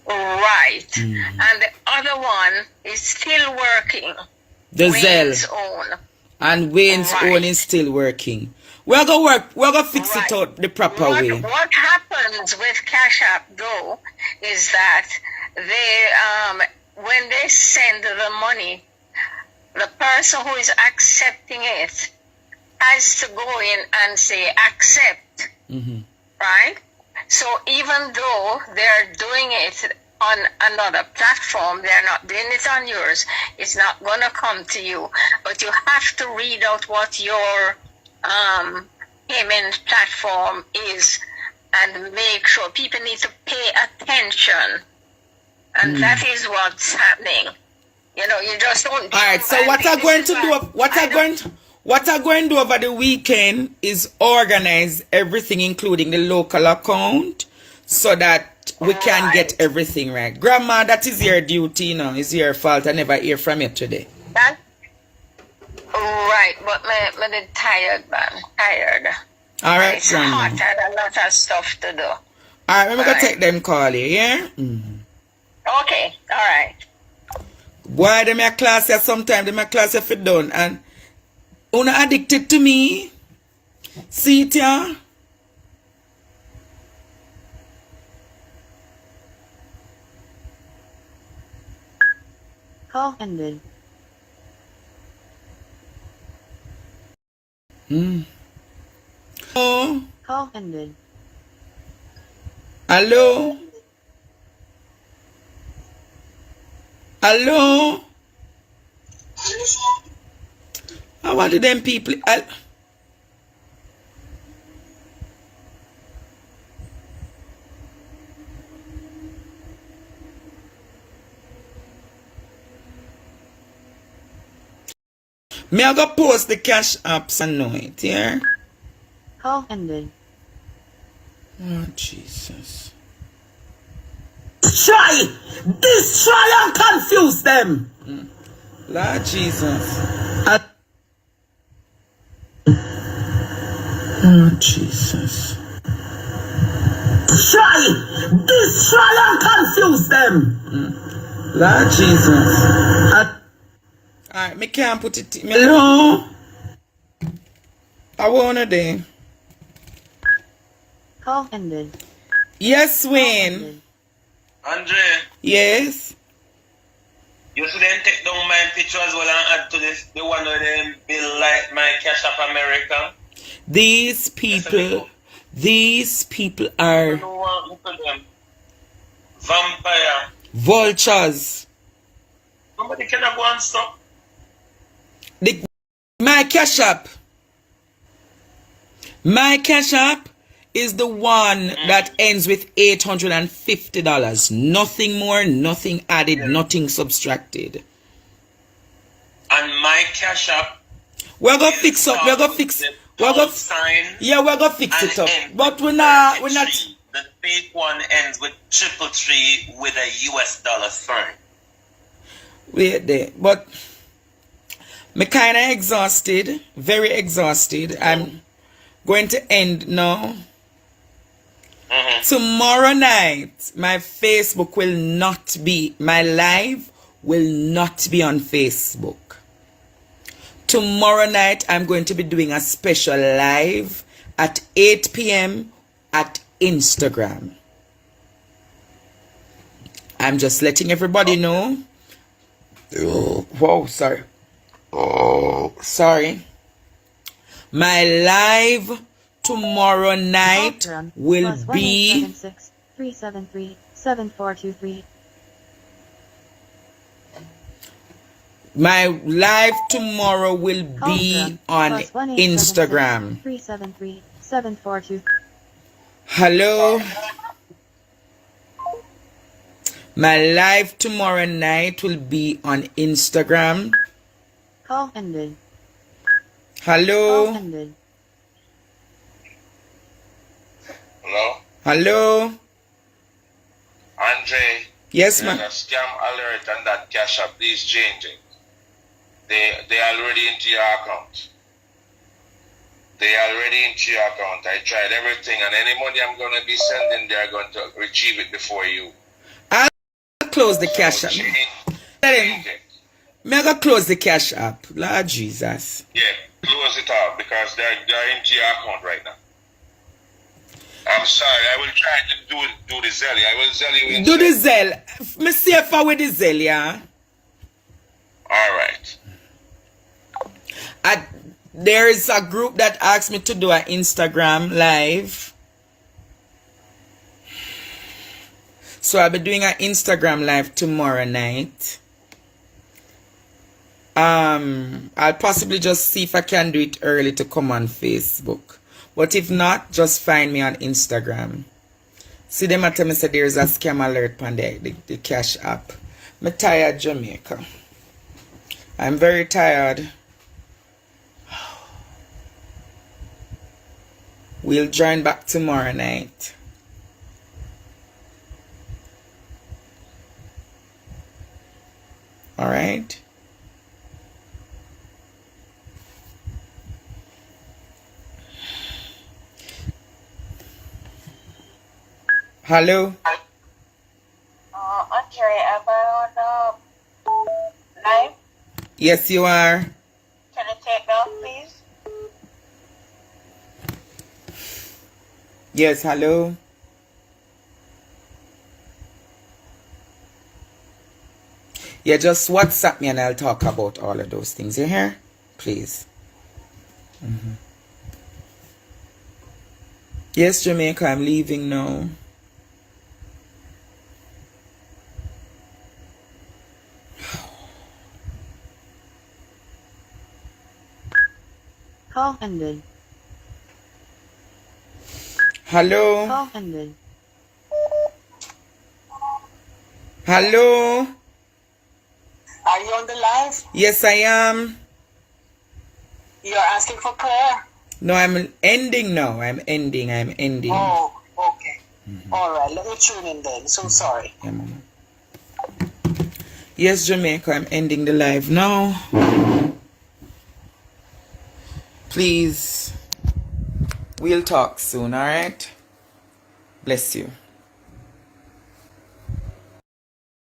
Right. And the other one is still working. The Wayne's Zell. own. And Wayne's own is still working. We're gonna fix it out the proper way. What happens with Cash App though is that they when they send the money, the person who is accepting it has to go in and say accept. Right? So even though they're doing it on another platform, they're not doing it on yours, it's not gonna come to you. But you have to read out what your payment platform is and make sure people need to pay attention. And that is what's happening. You know, you just don't. Alright, so what I'm going to do what I'm going to do over the weekend is organize everything, including the local account, so that we can get everything right. Grandma, that is your duty, you know. It's your fault. I never hear from you today. That, right, but I'm tired, man. Tired. Alright, it's Grandma. hot and a lot of stuff to do. Alright, we're going to take them call you, yeah? Okay, alright. Boy, them a class here sometime, them a class if it done. And una addicted to me. See it, yeah? Call ended. Oh. Call ended. Hello? Hello? I wanted them people. Me I go post the cash apps and know it, yeah? Call ended. Oh, Jesus. Destroy and confuse them. Lord Jesus. Oh, Jesus. Destroy and confuse them. Lord Jesus. Alright, me can't put it. Hello? I wanna day. Call ended. Yes, Wayne. Andre, Yes. You shouldn't take down my picture as well and add to this the one where they build like my Cash App America. These people are vampire vultures. Somebody cannot go and stop. My Cash App is the one that ends with $850. Nothing more, nothing added, nothing subtracted. And my Cash App, we're gonna fix up. We're gonna fix. We're gonna fix it up. But we're not. The fake one ends with 333 with a US dollar sign. Wait there, but me kind of exhausted, very exhausted. I'm going to end now. Tomorrow night, my Facebook will not be, my live will not be on Facebook. Tomorrow night, I'm going to be doing a special live at 8 p.m. at Instagram. I'm just letting everybody know. Whoa, sorry. Sorry. My live tomorrow night will be 373-7423. my live tomorrow will be on Instagram. 373-7423. Hello. My live tomorrow night will be on Instagram. Call ended. Hello. Call ended. Hello? Hello. Andre. Yes, ma'am. There's a scam alert on that Cash App. Please change it. They already into your account. They already into your account. I tried everything, and any money I'm going to be sending, they're going to retrieve it before you. I'll close the Cash App. I'm going to close the Cash App. Lord Jesus. Yeah, close it up because they're into your account right now. I'm sorry. I will try to do the Zelle. I will Zelle you in. Do the Zelle. Me safer with the Zelle, yeah? All right. There is a group that asked me to do an Instagram live. So I'll be doing an Instagram live tomorrow night. I'll possibly just see if I can do it early to come on Facebook. But if not, just find me on Instagram. See them at me say there's a scam alert on the Cash App. I'm tired, Jamaica. I'm very tired. We'll join back tomorrow night. All right. Hello. Andre, am I on live? Yes, you are. Can you take me off, please? Yes, hello. Yeah, just WhatsApp me and I'll talk about all of those things. You hear? Please. Yes, Jamaica, I'm leaving now. Call ended. Hello. Call ended. Hello. Are you on the live? Yes, I am. You're asking for prayer? No, I'm ending now. I'm ending. Oh, okay. All right. Let me tune in then. So sorry. Yeah, Mama. Yes, Jamaica, I'm ending the live now. Please, we'll talk soon, all right? Bless you.